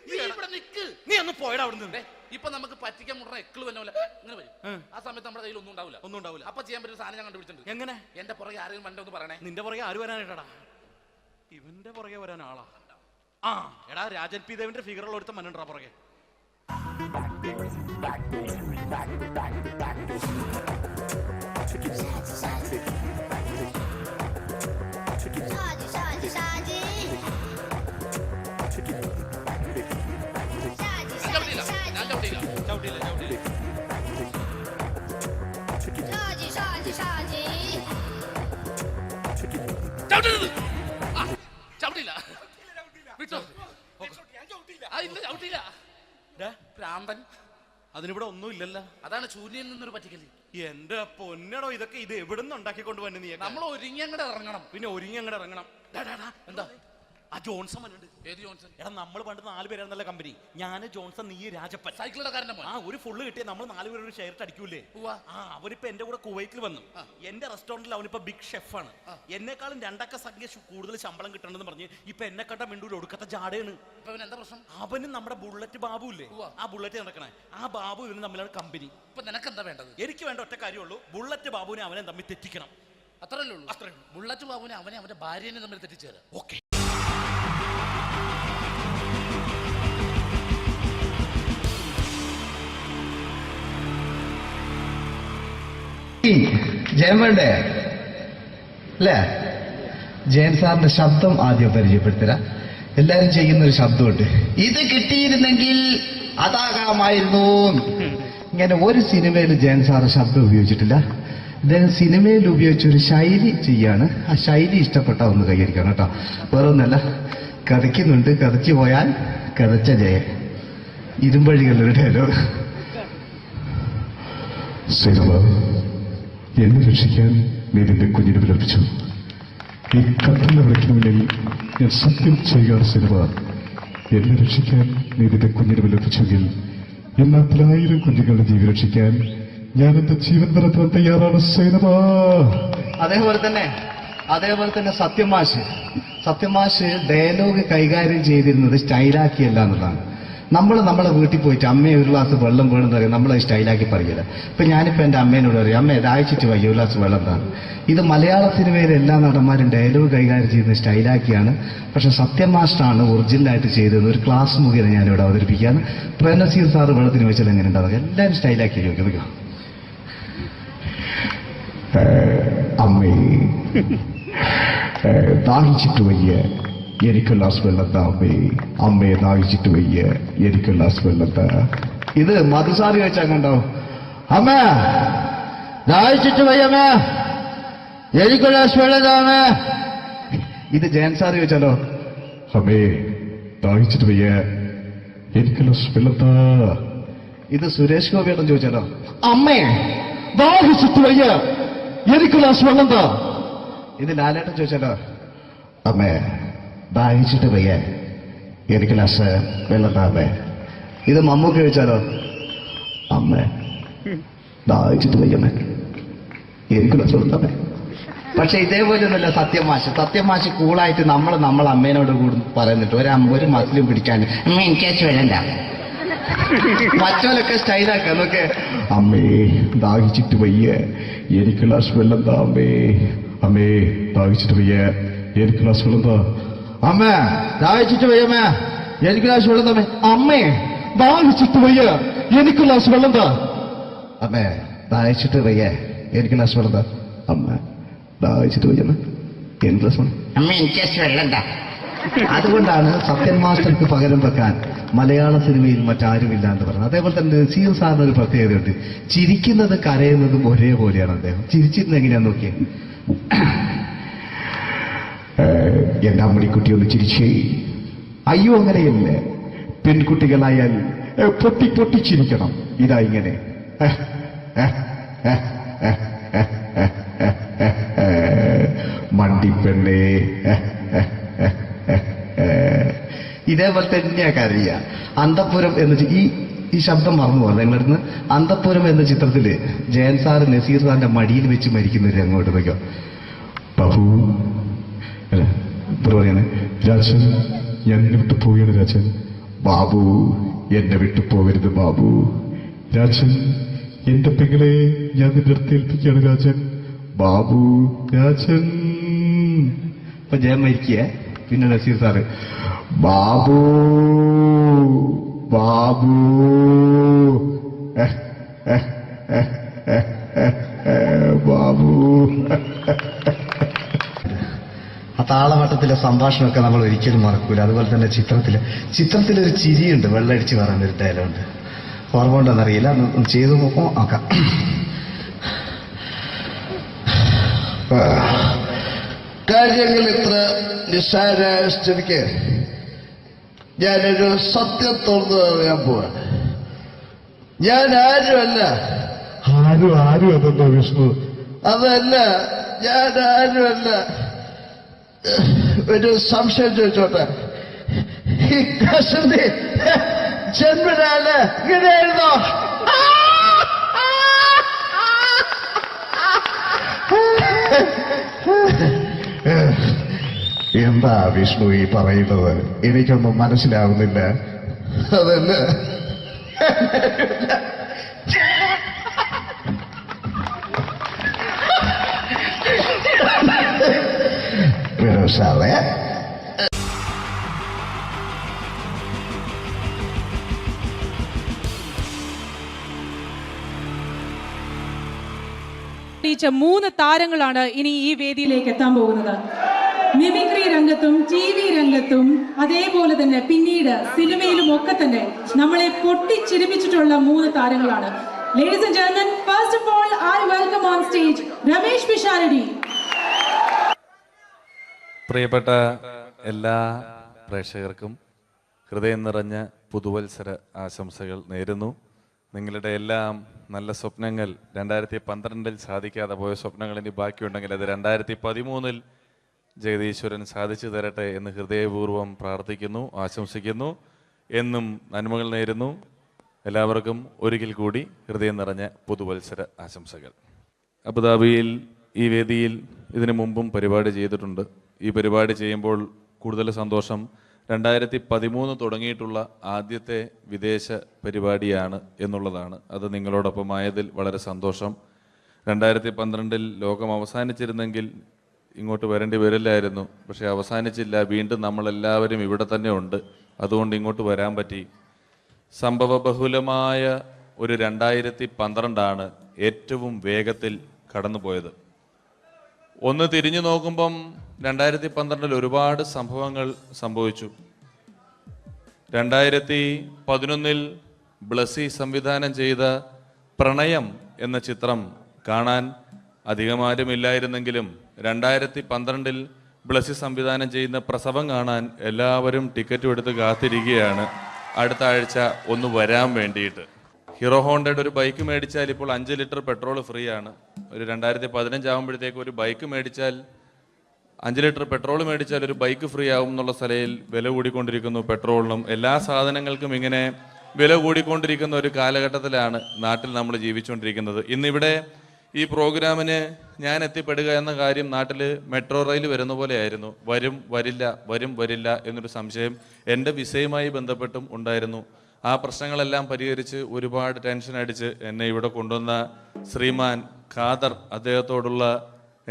ഇവിടെ നിക്ക്. നീ ഒന്ന് പോയടാ അവിടുന്ന്. ഇപ്പൊ നമുക്ക് പറ്റിക്കാൻ മുട്ട എക്കള് വന്ന പോലെ ഇങ്ങനെ വരും. ആ സമയത്ത് നമ്മുടെ കയ്യിൽ ഒന്നും ഉണ്ടാവില്ല. ഒന്നും ഉണ്ടാവില്ല. അപ്പൊ ചെയ്യാൻ പറ്റിയ സാധനം ഞാൻ കണ്ടുപിടിച്ചിട്ടുണ്ട്. എങ്ങനെ? എന്റെ പുറകെ ആരെങ്കിലും വണ്ടി ഒന്ന് പറയണേ. നിന്റെ പുറകെ ആര് വരാനായിട്ടാടാ? ഇവന്റെ പുറകെ വരാൻ ആളാ? എടാ, രാജൻ പി ദേവിന്റെ ഫിഗറുള്ള ഒരുത്തം മനുണ്ടാ പുറകെ. അതിനിവിടെ ഒന്നും ഇല്ലല്ലോ. അതാണ് ശൂന്യയിൽ നിന്നൊരു പറ്റിക്കല്. എന്റെ പൊന്നടോ, ഇതൊക്കെ ഇത് എവിടുന്ന് ഉണ്ടാക്കിക്കൊണ്ട് വന്നു നീ? നമ്മൾ ഒരുങ്ങി അങ്ങോട്ട് ഇറങ്ങണം. പിന്നെ ഒരുങ്ങി അങ്ങോട്ട് ഇറങ്ങണം. എന്താ? ആ ജോൺസൺ വന്നിട്ടുണ്ട്. ഏത് ജോൺസൺ? എടാ, നമ്മൾ പണ്ട് 4 പേരായിരുന്നല്ല കമ്പനി. ഞാൻ, ജോൺസൺ, നീ, രാജപ്പൻ. സൈക്കിളുടെ കാരന്റെ മോൻ. ഒരു ഫുള്ള് കിട്ടിയ നമ്മൾ 4 പേര് ഒരു ഷെയർ അടിക്കൂലേ? അവനിപ്പോ എന്റെ കൂടെ കുവൈറ്റിൽ വന്നു. എന്റെ റെസ്റ്റോറന്റിൽ അവനിപ്പോ ബിഗ് ഷെഫാണ്. എന്നെക്കാളും 2 അക്ക സംഖ്യ കൂടുതൽ ശമ്പളം കിട്ടണമെന്ന് പറഞ്ഞ് ഇപ്പൊ എന്നെ കണ്ട മിണ്ടൂര് ഒടുക്കത്തെ ജാടയാണ്. എന്താ പ്രശ്നം? അവനും നമ്മുടെ ബുള്ളറ്റ് ബാബു ഇല്ലേ, ആ ബുള്ളറ്റ് നടക്കണേ, ആ ബാബു ഇവനും തമ്മിലാണ് കമ്പനി. ഇപ്പൊ നിനക്ക് എന്താ വേണ്ടത്? എനിക്ക് വേണ്ട ഒറ്റ കാര്യമുള്ളൂ, ബുള്ളറ്റ് ബാബുവിനെ അവനെ തമ്മിൽ തെറ്റിക്കണം. അത്രയല്ലേ ഉള്ളൂ? അത്രേ. ബുള്ളറ്റ് ബാബുവിനെ അവനെ അവന്റെ ഭാര്യനെ തമ്മിൽ തെറ്റിച്ചേരാം. ഓക്കെ. ജയൻ വേണ്ടേ അല്ലേ? ജയൻ സാറിന്റെ ശബ്ദം ആദ്യം പരിചയപ്പെടുത്തരാ. എല്ലാരും ചെയ്യുന്ന ഒരു ശബ്ദമുണ്ട്, ഇത് കിട്ടിയിരുന്നെങ്കിൽ അതാകാമായിരുന്നു. ഇങ്ങനെ ഒരു സിനിമയിൽ ജയൻ സാറ് ശബ്ദം ഉപയോഗിച്ചിട്ടില്ല. ഇദ്ദേഹം സിനിമയിൽ ഉപയോഗിച്ച ഒരു ശൈലി ചെയ്യാണ്. ആ ശൈലി ഇഷ്ടപ്പെട്ട ഒന്ന് കൈകരിക്കണം കേട്ടോ. വേറെ ഒന്നല്ല, കഥയ്ക്കുന്നുണ്ട്, കഥച്ചു പോയാൽ കഥച്ച ജയൻ. ഇരുമ്പഴികളുടെ ഡയലോഗ്. സൈനബ, എന്നെ രക്ഷിക്കാൻ നീ നിന്റെ കുഞ്ഞിനെ വിലപിച്ചു. ഈ കത്തുന്ന വിളക്കിന് മുന്നിൽ ഞാൻ സത്യം ചെയ്യുകയാണ് സൈനബ, എന്നെ രക്ഷിക്കാൻ നീ നിന്റെ കുഞ്ഞിനെ വിലപിച്ചെങ്കിൽ എന്നാൽ 1000 കുഞ്ഞുങ്ങളുടെ ജീവൻ രക്ഷിക്കാൻ ഞാൻ എന്റെ ജീവൻ നടത്താൻ തയ്യാറാണ് സൈനബ. അതേപോലെ തന്നെ സത്യമാഷ് ഡയലോഗ് കൈകാര്യം ചെയ്തിരുന്നത് സ്റ്റൈലാക്കിയല്ല എന്നുള്ളതാണ്. നമ്മളെ വീട്ടിൽ പോയിട്ട് അമ്മയെ ഒരു ഗ്ലാസ് വെള്ളം വേണമെന്ന് പറയും, നമ്മളത് സ്റ്റൈലാക്കി പറയില്ല. ഇപ്പൊ ഞാനിപ്പോ എന്റെ അമ്മേനോട് പറയും, അമ്മ ദാഹിച്ചിട്ട് വയ്യ ഒരു ഗ്ലാസ് വെള്ളം എന്താണ്. ഇത് മലയാള സിനിമയിലെ എല്ലാ നടന്മാരും ഡയലോഗ് കൈകാര്യം ചെയ്യുന്നത് സ്റ്റൈലാക്കിയാണ്. പക്ഷെ സത്യം മാസ്റ്ററാണ് ഒറിജിനലായിട്ട് ചെയ്തത്. ഒരു ക്ലാസ് മുഖേന ഞാനിവിടെ അവതരിപ്പിക്കുകയാണ്. പ്രേംനസീർ സാറ് വെള്ളത്തിന് വെച്ചാൽ എങ്ങനെ ഉണ്ടാവുക? എല്ലാവരും സ്റ്റൈലാക്കി ചോദിക്കുക. അമ്മേ, ദാഹിച്ചിട്ട് വയ്യ, എനിക്ക് ഗ്ലാസ് വെള്ളം താ അമ്മേ. അമ്മയെ ദാഹിച്ചിട്ട് വയ്യ, എനിക്ക് ഗ്ലാസ് വെള്ളം താ. ഇത് മധുസാറി ചോദിച്ചാൽ കണ്ടോ, അമ്മ ദാഹിച്ചിട്ട് വയ്യമ്മ, എനിക്ക് ഗ്ലാസ് വെള്ളം താ അമ്മ. ഇത് ജയൻ സാർ ചോദിച്ചാലോ, അമ്മേ ദാഹിച്ചിട്ട് വയ്യ, എനിക്ക് ഗ്ലാസ് വെള്ളം താ. ഇത് സുരേഷ് ഗോപിയോടും ചോദിച്ചാലോ, അമ്മേ ദാഹിച്ചിട്ട് വയ്യ, എനിക്ക് ഗ്ലാസ് വെള്ളം താ. ഇത് ലാലേട്ടൻ ചോദിച്ചാലോ, അമ്മേ ദാഹിച്ചിട്ട് വയ്യ, എനിക്ക് ഗ്ലാസ് വെള്ളം താ അമ്മേ. ഇത് മമ്മൂക്ക് ചോദിച്ചാലോ, അമ്മേ ദാഹിച്ചിട്ട് വയ്യമ്മേ, എനിക്ക് ഗ്ലാസ് വെള്ളം താ അമ്മേ. പക്ഷെ ഇതേപോലെ ഒന്നുമല്ല സത്യമാഷ് കൂളായിട്ട് നമ്മളെ അമ്മേനോട് കൂടി പറയുന്നിട്ട് ഒരു മസിലും പിടിക്കാൻ അമ്മ എനിക്ക് വെള്ളം താ. മറ്റോലൊക്കെ സ്റ്റൈലാക്കാം നോക്കെ, അമ്മേ ദാഹിച്ചിട്ട് വയ്യ, എനിക്ക് ഗ്ലാസ് വെള്ളം താ അമ്മേ. അമ്മേ ദാഹിച്ചിട്ട് വയ്യ, എനിക്ക് ഗ്ലാസ് വെള്ളം താ. അമ്മ ദാഹിച്ചിട്ട് വയ്യമ്മേ, എനിക്ക് ഗ്ലാസ് വെള്ളം താ. അമ്മേ ദാഹിച്ചിട്ട് വയ്യ, എനിക്ക് ഗ്ലാസ് വെള്ളം താ. അമ്മേ ദാഹിച്ചിട്ട് വയ്യ, എനിക്ക് ഗ്ലാസ് വെള്ളം താ. അമ്മ ദാഹിച്ചിട്ട് വയ്യമ്മ, എനിക്ക് ഗ്ലാസ് വെള്ളം. അമ്മ എനിക്ക് വെള്ളം താ. അതുകൊണ്ടാണ് സത്യൻ മാസ്റ്റർക്ക് പകരം വെക്കാൻ മലയാള സിനിമയിൽ മറ്റാരുമില്ല എന്ന് പറയുന്നത്. അതേപോലെ തന്നെ നസീർ സാറിന് ഒരു പ്രത്യേകതയുണ്ട്, ചിരിക്കുന്നത് കരയുന്നതും ഒരേപോലെയാണ് അദ്ദേഹം. ചിരിച്ചിരുന്നത് എങ്ങനെയാന്ന് നോക്കിയേ. എന്റെ അമ്മടിക്കുട്ടി ഒന്ന് ചിരിച്ചേ. അയ്യോ അങ്ങനെയല്ലേ, പെൺകുട്ടികളായാൽ പൊട്ടി ചിരിക്കണം. ഇതാ ഇങ്ങനെ മണ്ടിപ്പെണ്ണേ. ഇതേപോലെ തന്നെയാ കരയ. അന്തപ്പുരം എന്ന ഈ ശബ്ദം മറന്നു പോകുന്നത് നിങ്ങളടുന്ന്. അന്തപ്പുരം എന്ന ചിത്രത്തില് ജയൻ സാറ് നസീർ സാറിന്റെ മടിയിൽ വെച്ച് മരിക്കുന്നവര് അങ്ങോട്ട് വയ്ക്കോ. ബാബു അല്ല പറയാണ്, രാജൻ ഞാൻ എന്നെ വിട്ടു പോവുകയാണ് രാജൻ. ബാബു എന്നെ വിട്ടു പോകരുത് ബാബു. രാജൻ എന്റെ പെങ്ങളെ ഞാൻ നിന്റെ അടുത്ത് ഏൽപ്പിക്കുകയാണ് രാജൻ. ബാബു രാജൻ. ഇപ്പൊ ജയൻ മരിക്കേ, പിന്നെ നസീർ സാറ് ബാബു ബാബു ബാബു. ആ താളവട്ടത്തിലെ സംഭാഷണമൊക്കെ നമ്മൾ ഒരിക്കലും മറക്കൂല. അതുപോലെ തന്നെ ചിത്രത്തിലൊരു ചിരിയുണ്ട്, വെള്ളടിച്ച് പറയാൻ ഒരു ഡയലോഗുണ്ട്. ഓർമ്മ ഉണ്ടെന്നറിയില്ല, ചെയ്തു നോക്കാം. കാര്യങ്ങൾ ഇത്ര നിസ്സാരമായ സ്ഥിതിക്ക് ഞാനൊരു സത്യം തുറന്നു പറയാൻ പോവാ. ഞാൻ ആരുമല്ല. ആരും അതെന്താ വിഷ്ണു? അതല്ല, ഞാൻ ആരുമല്ല. ഒരു സംശയം ചോദിച്ചോട്ടെ, ഈ കസന്തി ജന്മനാണ് ഇങ്ങനെയായിരുന്നോ? എന്താ വിഷ്ണു ഈ പറയുന്നത്? എനിക്കൊന്നും മനസ്സിലാവുന്നില്ല. അതല്ല, സാറേ3 താരങ്ങളാണ് ഇനി ഈ വേദിയിലേക്ക് എത്താൻ പോകുന്നത്. മിമിക്രി രംഗത്തും TV രംഗത്തും അതേപോലെ തന്നെ പിന്നീട് സിനിമയിലും ഒക്കെ തന്നെ നമ്മളെ പൊട്ടിച്ചിരിപ്പിച്ചിട്ടുള്ള 3 താരങ്ങളാണ്. Ladies and gentlemen, first of all, I welcome on stage Ramesh Pisharadi. പ്രിയപ്പെട്ട എല്ലാ പ്രേക്ഷകർക്കും ഹൃദയം നിറഞ്ഞ പുതുവത്സര ആശംസകൾ നേരുന്നു. നിങ്ങളുടെ എല്ലാം നല്ല സ്വപ്നങ്ങൾ 2012 സാധിക്കാതെ പോയ സ്വപ്നങ്ങൾ ഇനി ബാക്കിയുണ്ടെങ്കിൽ അത് 2013 ജഗദീശ്വരൻ സാധിച്ചു തരട്ടെ എന്ന് ഹൃദയപൂർവ്വം പ്രാർത്ഥിക്കുന്നു, ആശംസിക്കുന്നു. എന്നും നന്മകൾ നേരുന്നു. എല്ലാവർക്കും ഒരിക്കൽ കൂടി ഹൃദയം നിറഞ്ഞ പുതുവത്സര ആശംസകൾ. അബുദാബിയിൽ ഈ വേദിയിൽ ഇതിനു മുമ്പും പരിപാടി ചെയ്തിട്ടുണ്ട്. ഈ പരിപാടി ചെയ്യുമ്പോൾ കൂടുതൽ സന്തോഷം 2013 തുടങ്ങിയിട്ടുള്ള ആദ്യത്തെ വിദേശ പരിപാടിയാണ് എന്നുള്ളതാണ്. അത് നിങ്ങളോടൊപ്പമായതിൽ വളരെ സന്തോഷം. 2012 ലോകം അവസാനിച്ചിരുന്നെങ്കിൽ ഇങ്ങോട്ട് വരേണ്ടി വരില്ലായിരുന്നു. പക്ഷേ അവസാനിച്ചില്ല. വീണ്ടും നമ്മളെല്ലാവരും ഇവിടെ തന്നെ ഉണ്ട്. അതുകൊണ്ട് ഇങ്ങോട്ട് വരാൻ പറ്റി. സംഭവബഹുലമായ ഒരു 2012 ഏറ്റവും വേഗത്തിൽ കടന്നുപോയത്. ഒന്ന് തിരിഞ്ഞു നോക്കുമ്പം 2012 ഒരുപാട് സംഭവങ്ങൾ സംഭവിച്ചു. 2011 ബ്ലസി സംവിധാനം ചെയ്ത പ്രണയം എന്ന ചിത്രം കാണാൻ അധികമാരുമില്ലായിരുന്നെങ്കിലും 2012 ബ്ലസി സംവിധാനം ചെയ്യുന്ന പ്രസവം കാണാൻ എല്ലാവരും ടിക്കറ്റും എടുത്ത് കാത്തിരിക്കുകയാണ് അടുത്ത ആഴ്ച ഒന്ന് വരാൻ വേണ്ടിയിട്ട്. ഹീറോ ഹോണ്ടയുടെ ഒരു ബൈക്ക് മേടിച്ചാൽ ഇപ്പോൾ 5 ലിറ്റർ പെട്രോൾ ഫ്രീ ആണ്. ഒരു 2015 ആകുമ്പോഴത്തേക്ക് ഒരു ബൈക്ക് മേടിച്ചാൽ 5 ലിറ്റർ പെട്രോൾ മേടിച്ചാൽ ഒരു ബൈക്ക് ഫ്രീ ആവും എന്നുള്ള സ്ഥലയിൽ വില കൂടിക്കൊണ്ടിരിക്കുന്നു. പെട്രോളിനും എല്ലാ സാധനങ്ങൾക്കും ഇങ്ങനെ വില കൂടിക്കൊണ്ടിരിക്കുന്ന ഒരു കാലഘട്ടത്തിലാണ് നാട്ടിൽ നമ്മൾ ജീവിച്ചുകൊണ്ടിരിക്കുന്നത്. ഇന്നിവിടെ ഈ പ്രോഗ്രാമിന് ഞാൻ എത്തിപ്പെടുക എന്ന കാര്യം നാട്ടിൽ മെട്രോ റെയിൽ വരുന്ന പോലെയായിരുന്നു. വരും വരില്ല എന്നൊരു സംശയം എൻ്റെ വിസയുമായി ബന്ധപ്പെട്ടും ഉണ്ടായിരുന്നു. ആ പ്രശ്നങ്ങളെല്ലാം പരിഹരിച്ച് ഒരുപാട് ടെൻഷൻ അടിച്ച് എന്നെ ഇവിടെ കൊണ്ടുവന്ന ശ്രീമാൻ ഖാദർ, അദ്ദേഹത്തോടുള്ള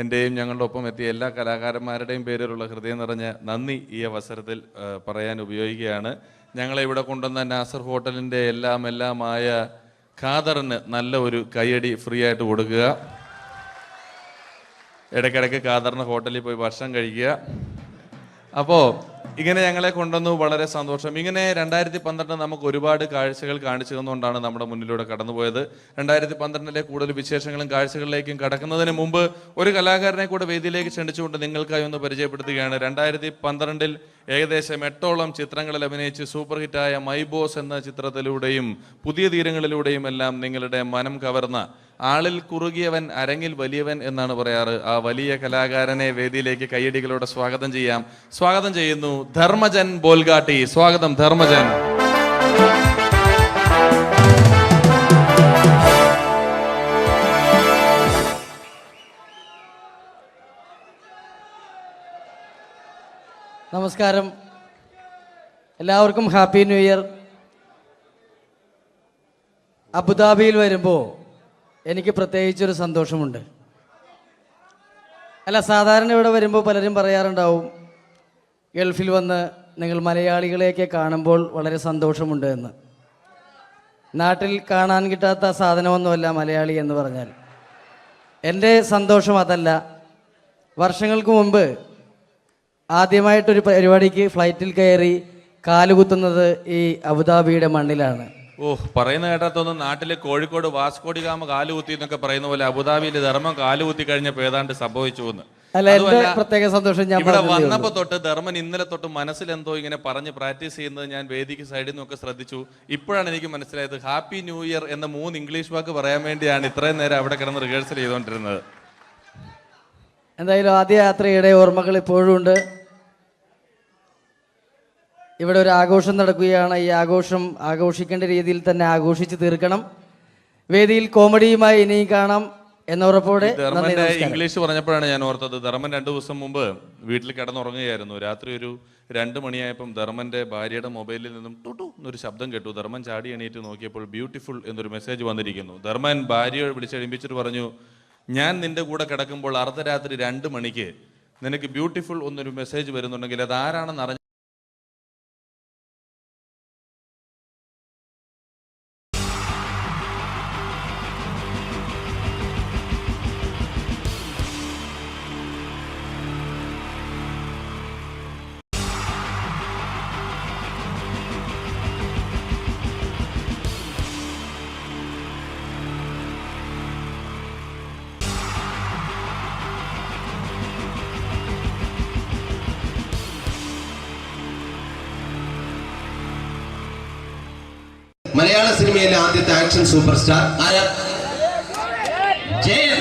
എൻ്റെയും ഞങ്ങളുടെ ഒപ്പം എത്തിയ എല്ലാ കലാകാരന്മാരുടെയും പേരിലുള്ള ഹൃദയം നിറഞ്ഞ നന്ദി ഈ അവസരത്തിൽ പറയാൻ ഉപയോഗിക്കുകയാണ്. ഞങ്ങളെ ഇവിടെ കൊണ്ടുവന്ന നാസർ ഹോട്ടലിൻ്റെ എല്ലാമായ ഖാദറിന് നല്ല ഒരു കൈയടി ഫ്രീ ആയിട്ട് കൊടുക്കുക. ഇടയ്ക്കിടയ്ക്ക് ഖാദറിന് ഹോട്ടലിൽ പോയി ഭക്ഷണം കഴിക്കുക. അപ്പോൾ ഇങ്ങനെ ഞങ്ങളെ കൊണ്ടുവന്നു, വളരെ സന്തോഷം. ഇങ്ങനെ 2012 നമുക്ക് ഒരുപാട് കാഴ്ചകൾ കാണിച്ചു തന്നുകൊണ്ടാണ് നമ്മുടെ മുന്നിലൂടെ കടന്നുപോയത്. 2012 കൂടുതൽ വിശേഷങ്ങളും കാഴ്ചകളിലേക്കും കടക്കുന്നതിന് മുമ്പ് ഒരു കലാകാരനെ കൂടെ വേദിയിലേക്ക് ക്ഷണിച്ചുകൊണ്ട് നിങ്ങൾക്കായി ഒന്ന് പരിചയപ്പെടുത്തുകയാണ്. 2012 ഏകദേശം 8ഓളം ചിത്രങ്ങളിൽ അഭിനയിച്ച് സൂപ്പർ ഹിറ്റായ മൈ ബോസ് എന്ന ചിത്രത്തിലൂടെയും പുതിയ തീരങ്ങളിലൂടെയും എല്ലാം നിങ്ങളുടെ മനം കവർന്ന, ആളിൽ കുറുകിയവൻ അരങ്ങിൽ വലിയവൻ എന്നാണ് പറയാറ്, ആ വലിയ കലാകാരനെ വേദിയിലേക്ക് കയ്യടികളോടെ സ്വാഗതം ചെയ്യാം. സ്വാഗതം ചെയ്യുന്നു ധർമ്മജൻ ബോൽഗാട്ടി. സ്വാഗതം ധർമ്മജൻ. നമസ്കാരം, എല്ലാവർക്കും ഹാപ്പി ന്യൂ ഇയർ. അബുദാബിയിൽ വരുമ്പോൾ എനിക്ക് പ്രത്യേകിച്ചൊരു സന്തോഷമുണ്ട്. അല്ല, സാധാരണ ഇവിടെ വരുമ്പോൾ പലരും പറയാറുണ്ടാവും, ഗൾഫിൽ വന്ന് നിങ്ങൾ മലയാളികളെയൊക്കെ കാണുമ്പോൾ വളരെ സന്തോഷമുണ്ട് എന്ന്. നാട്ടിൽ കാണാൻ കിട്ടാത്ത സാധനമൊന്നുമല്ല മലയാളി എന്ന് പറഞ്ഞാൽ. എൻ്റെ സന്തോഷം അതല്ല. വർഷങ്ങൾക്ക് മുമ്പ് ആദ്യമായിട്ടൊരു പരിപാടിക്ക് ഫ്ലൈറ്റിൽ കയറി കാലുകുത്തുന്നത് ഈ അബുദാബിയുടെ മണ്ണിലാണ്. പറയുന്ന കേട്ടാത്തൊന്നും നാട്ടിലെ കോഴിക്കോട് വാസ്കോടി ഗാമ കാലുകുത്തി എന്നൊക്കെ പറയുന്ന പോലെ അബുദാബിയിൽ ധർമ്മം കാലുകുത്തി കഴിഞ്ഞപ്പോൾ ഏതാണ്ട് സംഭവിച്ചു എന്ന്. അല്ല, എന്റെ പ്രത്യേക സന്തോഷം ഞാൻ ഇവിടെ വന്നപ്പോ തൊട്ട് ധർമ്മൻ ഇന്നലെ തൊട്ട് മനസ്സിലെന്തോ ഇങ്ങനെ പറഞ്ഞ് പ്രാക്ടീസ് ചെയ്യുന്നത് ഞാൻ വേദിക്ക് സൈഡിൽ നിന്നൊക്കെ ശ്രദ്ധിച്ചു. ഇപ്പോഴാണ് എനിക്ക് മനസ്സിലായത് ഹാപ്പി ന്യൂ ഇയർ എന്ന 3 ഇംഗ്ലീഷ് വാക്ക് പറയാൻ വേണ്ടിയാണ് ഇത്രയും നേരം അവിടെ കിടന്ന് റിഹേഴ്സൽ ചെയ്തുകൊണ്ടിരുന്നത്. എന്തായാലും ആദ്യ യാത്രയുടെ ഓർമ്മകൾ ഇപ്പോഴും ഉണ്ട്. ഇവിടെ ഒരു ആഘോഷം നടക്കുകയാണ്. ഈ ആഘോഷം ആഘോഷിക്കേണ്ട രീതിയിൽ തന്നെ ആഘോഷിച്ച് തീർക്കണം. വേദിയിൽ കോമഡിയുമായി ഇനിയും കാണാം എന്നുറപ്പോടെ. ധർമ്മന്റെ ഇംഗ്ലീഷ് പറഞ്ഞപ്പോഴാണ് ഞാൻ ഓർത്തത്, ധർമ്മൻ 2 ദിവസം മുമ്പ് വീട്ടിൽ കിടന്നുറങ്ങുകയായിരുന്നു. രാത്രി ഒരു 2 മണിയായപ്പം ധർമ്മന്റെ ഭാര്യയുടെ മൊബൈലിൽ നിന്നും ടുട്ടു എന്നൊരു ശബ്ദം കേട്ടു. ധർമ്മൻ ചാടി എണീറ്റ് നോക്കിയപ്പോൾ ബ്യൂട്ടിഫുൾ എന്നൊരു മെസ്സേജ് വന്നിരിക്കുന്നു. ധർമ്മൻ ഭാര്യയെ വിളിച്ചെഴുപ്പിച്ചിട്ട് പറഞ്ഞു, ഞാൻ നിന്റെ കൂടെ കിടക്കുമ്പോൾ അർദ്ധരാത്രി 2 മണിക്ക് നിനക്ക് ബ്യൂട്ടിഫുൾ എന്നൊരു മെസ്സേജ് വരുന്നുണ്ടെങ്കിൽ അത് ആരാണെന്ന് അറിഞ്ഞ മലയാള സിനിമയിലെ ആദ്യത്തെ ആക്ഷൻ സൂപ്പർ സ്റ്റാർ ആരാ? ജയൻ.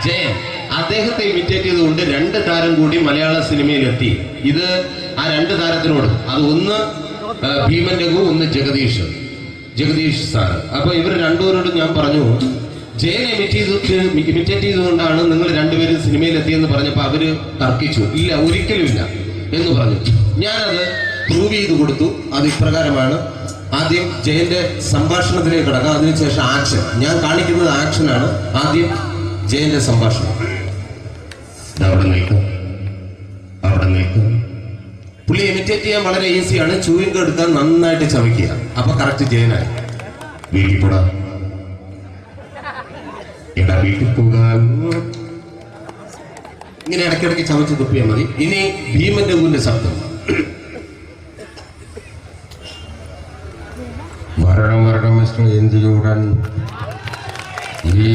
ജയൻ. അദ്ദേഹത്തെ ഇമിറ്റേറ്റ് ചെയ്തുകൊണ്ട് 2 താരം കൂടി മലയാള സിനിമയിലെത്തി. ഇത് ആ 2 താരത്തിനോട്, അത് ഒന്ന് ഭീമൻ രഘു, ഒന്ന് ജഗദീഷ് സാറ്. അപ്പൊ ഇവർ രണ്ടുപേരോടും ഞാൻ പറഞ്ഞു, ജയനെ ഇമിറ്റേറ്റ് ചെയ്തുകൊണ്ടാണ് നിങ്ങൾ രണ്ടുപേരും സിനിമയിലെത്തിയെന്ന് പറഞ്ഞപ്പോൾ അവര് തർക്കിച്ചു. ഇല്ല, ഒരിക്കലും ഇല്ല എന്ന് പറഞ്ഞു. ഞാനത് പ്രൂവ് ചെയ്ത് കൊടുത്തു. അത് ഇപ്രകാരമാണ്. ആദ്യം ജയന്റെ സംഭാഷണത്തിലേക്ക് കിടക്കാം, അതിനുശേഷം ആക്ഷൻ. ഞാൻ കാണിക്കുന്നത് ആക്ഷനാണ്. ആദ്യം ജയന്റെ സംഭാഷണം. അവിടെ നിൽക്കും. പുള്ളി ഇമിറ്റേറ്റ് ചെയ്യാൻ വളരെ ഈസിയാണ്. ചൂയിങ് എടുക്കാൻ നന്നായിട്ട് ചവയ്ക്കുക. അപ്പൊ കറക്റ്റ് ജയനായി. വീട്ടിൽ പോടാ, എടാ വീട്ടിൽ പോകാൻ. ഇങ്ങനെ ഇടയ്ക്കിടയ്ക്ക് ചവച്ച് തുപ്പിയാൽ മതി. ഇനി ഭീമൻ രഘുവിന്റെ ശബ്ദം. വരണം മിസ്റ്റർ എന്ത് ചൂടൻ. ഈ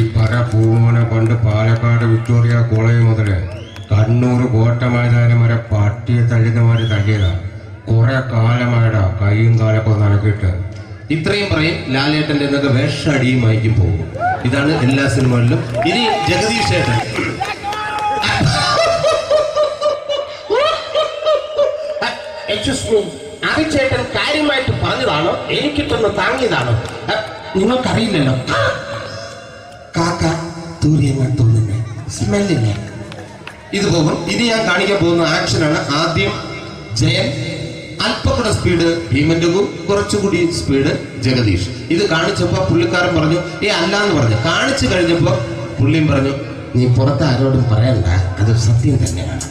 പൂമനെ പണ്ട് പാലക്കാട് വിക്ടോറിയ കോളേജ് മുതൽ കണ്ണൂർ കോട്ട മൈതാനം വരെ പട്ടിയെ തള്ളിയമാര് തള്ളിയതാ. കുറെ കാലമായടാ കൈയും കാലൊക്കെ നടക്കിയിട്ട്. ഇത്രയും പറയും. ലാലേട്ടന്റെ എന്നൊക്കെ വേഷടിയുമായിരിക്കും പോകും. ഇതാണ് എല്ലാ സിനിമകളിലും. ഇനി ജഗദീഷ് ഏട്ടൻ. ചേട്ടൻ കാര്യമായിട്ട് പറഞ്ഞതാണോ എനിക്കിട്ടൊന്ന് താങ്ങിയതാണോ? നിങ്ങൾക്കറിയില്ലല്ലോ. കാക്ക തൂരിയങ്ങൾ തോന്നുന്നേ, സ്മെല്ലില്ലേ? ഇത് പോകും. ഇനി ഞാൻ കാണിക്കാൻ പോകുന്ന ആക്ഷനാണ്. ആദ്യം ജയൻ, അല്പം കൂടെ സ്പീഡ് ഭീമൻ രഘു, കുറച്ചുകൂടി സ്പീഡ് ജഗദീഷ്. ഇത് കാണിച്ചപ്പോ പുള്ളിക്കാരൻ പറഞ്ഞു അല്ലാന്ന് പറഞ്ഞു. കാണിച്ചു കഴിഞ്ഞപ്പോ പുള്ളിയും പറഞ്ഞു നീ പുറത്ത് ആരോടും പറയണ്ട, അത് സത്യം തന്നെയാണ്.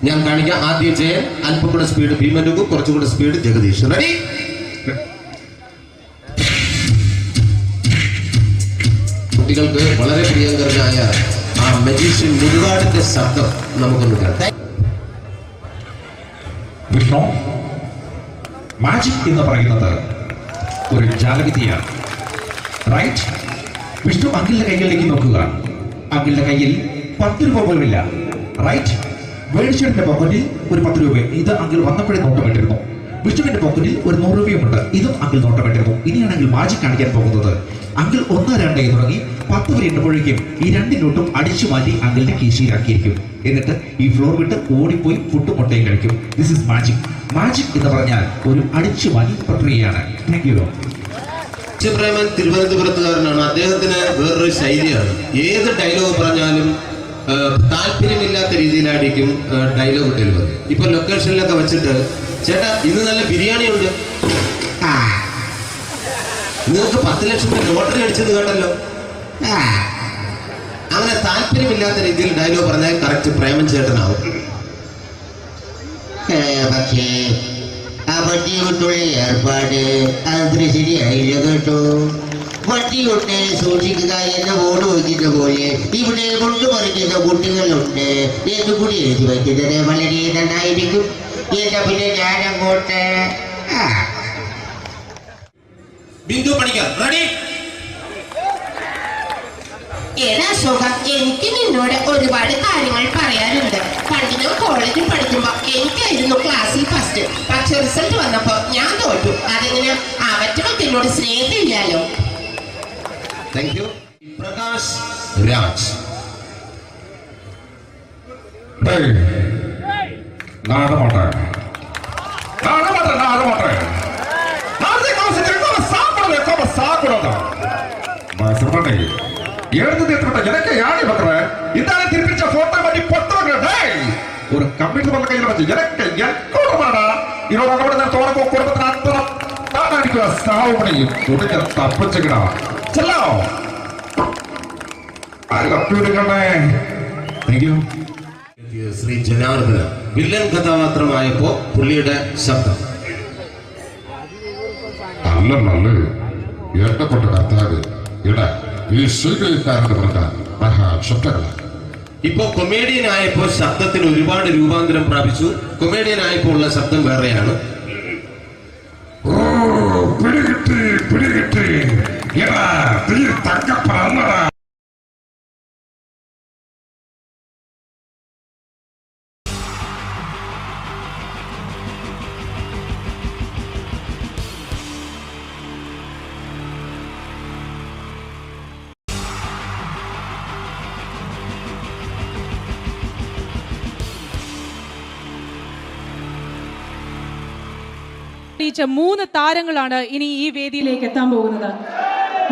ഞാൻ കാണിക്കാം. ആദ്യം ജയൻ, അല്പം കൂടെ സ്പീഡ് ഭീമൻ രഘു, കുറച്ചുകൂടെ സ്പീഡ് ജഗദീഷ്. റെഡി? കുട്ടികൾക്ക് വളരെ പ്രിയങ്കരനായ ആ മജീഷ്യൻ മുരുകാടിന്റെ ശബ്ദം നമുക്കൊന്ന് കേൾക്കാം. വിഷ്ണു, മാജിക് എന്ന് പറയുന്നത് ഒരു ജാലവിദ്യയാണ്, റൈറ്റ്? വിഷ്ണു അങ്കിളിന്റെ കൈകളിലേക്ക് നോക്കുക. അങ്കിളിന്റെ കയ്യിൽ 10 രൂപ പോലുമില്ല, റൈറ്റ്? വേണിച്ചേട്ടന്റെ പോക്കറ്റിൽ ഒരു 10 രൂപ. ഇത് അങ്കിൾ വന്നപ്പോഴേ നോട്ടമിട്ടിരുന്നു. വിഷ്ണുവിന്റെ പോക്കറ്റിൽ ഒരു 100 രൂപയുമുണ്ട്. ഇതും അങ്കിൾ നോട്ടമിട്ടിരുന്നു. ഇനിയാണെങ്കിൽ മാജിക് കാണിക്കാൻ പോകുന്നത്. അങ്കിൾ 1, 2 തുടങ്ങി 10 വരെ ഇടുമ്പോഴേക്കും ഈ 2 നോട്ടും അടിച്ചു മാറ്റി അങ്കിളിന്റെ കീശയിലാക്കിയിരിക്കും. എന്നിട്ട് ഈ ഫ്ലോർ വിട്ട് ഓടിപ്പോയി പുട്ടും മുട്ടയും കഴിക്കും. This is magic. മാജിക് എന്ന് പറഞ്ഞാൽ ഒരു അടിച്ചു മാറ്റി പ്രക്രിയയാണ്. Thank you. പ്രേമൻ തിരുവനന്തപുരത്തുകാരനാണ്. അദ്ദേഹത്തിന് വേറൊരു ശൈലിയാണ്. ഏത് ഡയലോഗ് പറഞ്ഞാലും താല്പര്യമില്ലാത്ത രീതിയിലായിരിക്കും ഡയലോഗ് ഡെലിവറി. ഇപ്പൊ ലൊക്കേഷനിലൊക്കെ വെച്ചിട്ട് ചേട്ടാ ഇന്ന് നല്ല ബിരിയാണി ഉണ്ട്, നിങ്ങൾക്ക് 10 ലക്ഷം ലോട്ടറി അടിച്ചത് കേട്ടല്ലോ. അങ്ങനെ താല്പര്യമില്ലാത്ത രീതിയിൽ ഡയലോഗ് പറഞ്ഞാൽ കറക്റ്റ് പ്രേമൻ ചേട്ടനാവും. പക്ഷേ ആ പട്ടിയുകൊണ്ടുള്ള ഏർപ്പാട് അത്ര ശരിയായില്ല കേട്ടോ. പട്ടിയുണ്ട് സൂക്ഷിക്കുക എന്ന ബോർഡ് വയ്ക്കുന്ന പോലെ ഇവിടെ കൊണ്ടുമറിക്കുന്ന കുട്ടികളുണ്ട് എന്ന് കൂടി എഴുതി വയ്ക്കുന്നത് വളരെ നന്നായിരിക്കും. എന്നാ പിന്നെ ഞാനങ്ങോട്ട് ബിന്ദു പണിക്കർ. റെഡി? എനിക്ക് നിന്നോട് ഒരുപാട് കാര്യങ്ങൾ പറയാനുണ്ട്. പണ്ട് ഞാൻ കോളേജിൽ പഠിക്കുമ്പോ എനിക്കായിരുന്നു ക്ലാസ്സിൽ ഫസ്റ്റ്. പക്ഷെ റിസൾട്ട് വന്നപ്പോ ഞാൻ തോറ്റു. അതെങ്ങനെ അവറ്റൊക്കെ എന്നോട് സ്നേഹമില്ലല്ലോ. Thank you. പ്രകാശ് രാജ്. எனக்கு யாரு பண்ற இந்த திருப்பிச்ச போட்டோ பண்ணி பொட்டோங்க. ஒரு கம்ப்யூட்டர் பண்ண கையில வச்சு எனக்கு எக்கோடமாடா இவரோட கூட தோறக்கோ குடும்பத்துல அத்தனை நான் அடிக்கிற சாவு பண்ணி துணிக்க தப்பிச்சுக்கடா. செல்லோ ശ്രീ ജനാർദ്ദന വില്ലൻ കഥാപാത്രമായപ്പോ പുള്ളിയുടെ ശബ്ദം. നല്ല നല്ല ഏട്ടപ്പെട്ട കർത്താവ് ഇട ഈ സ്വീകരിക്കാരുടെ പ്രധാന മഹാശബ്ദങ്ങളാണ്. ഇപ്പോ കൊമേഡിയൻ ആയപ്പോ ശബ്ദത്തിന് ഒരുപാട് രൂപാന്തരം പ്രാപിച്ചു. കൊമേഡിയൻ ആയപ്പോ ഉള്ള ശബ്ദം വേറെയാണ്. ഓ പിടികിട്ടി തങ്കപ്പറന്നടാ. തെളിയിച്ച 3 താരങ്ങളാണ് ഇനി ഈ വേദിയിലേക്ക് എത്താൻ പോകുന്നത്.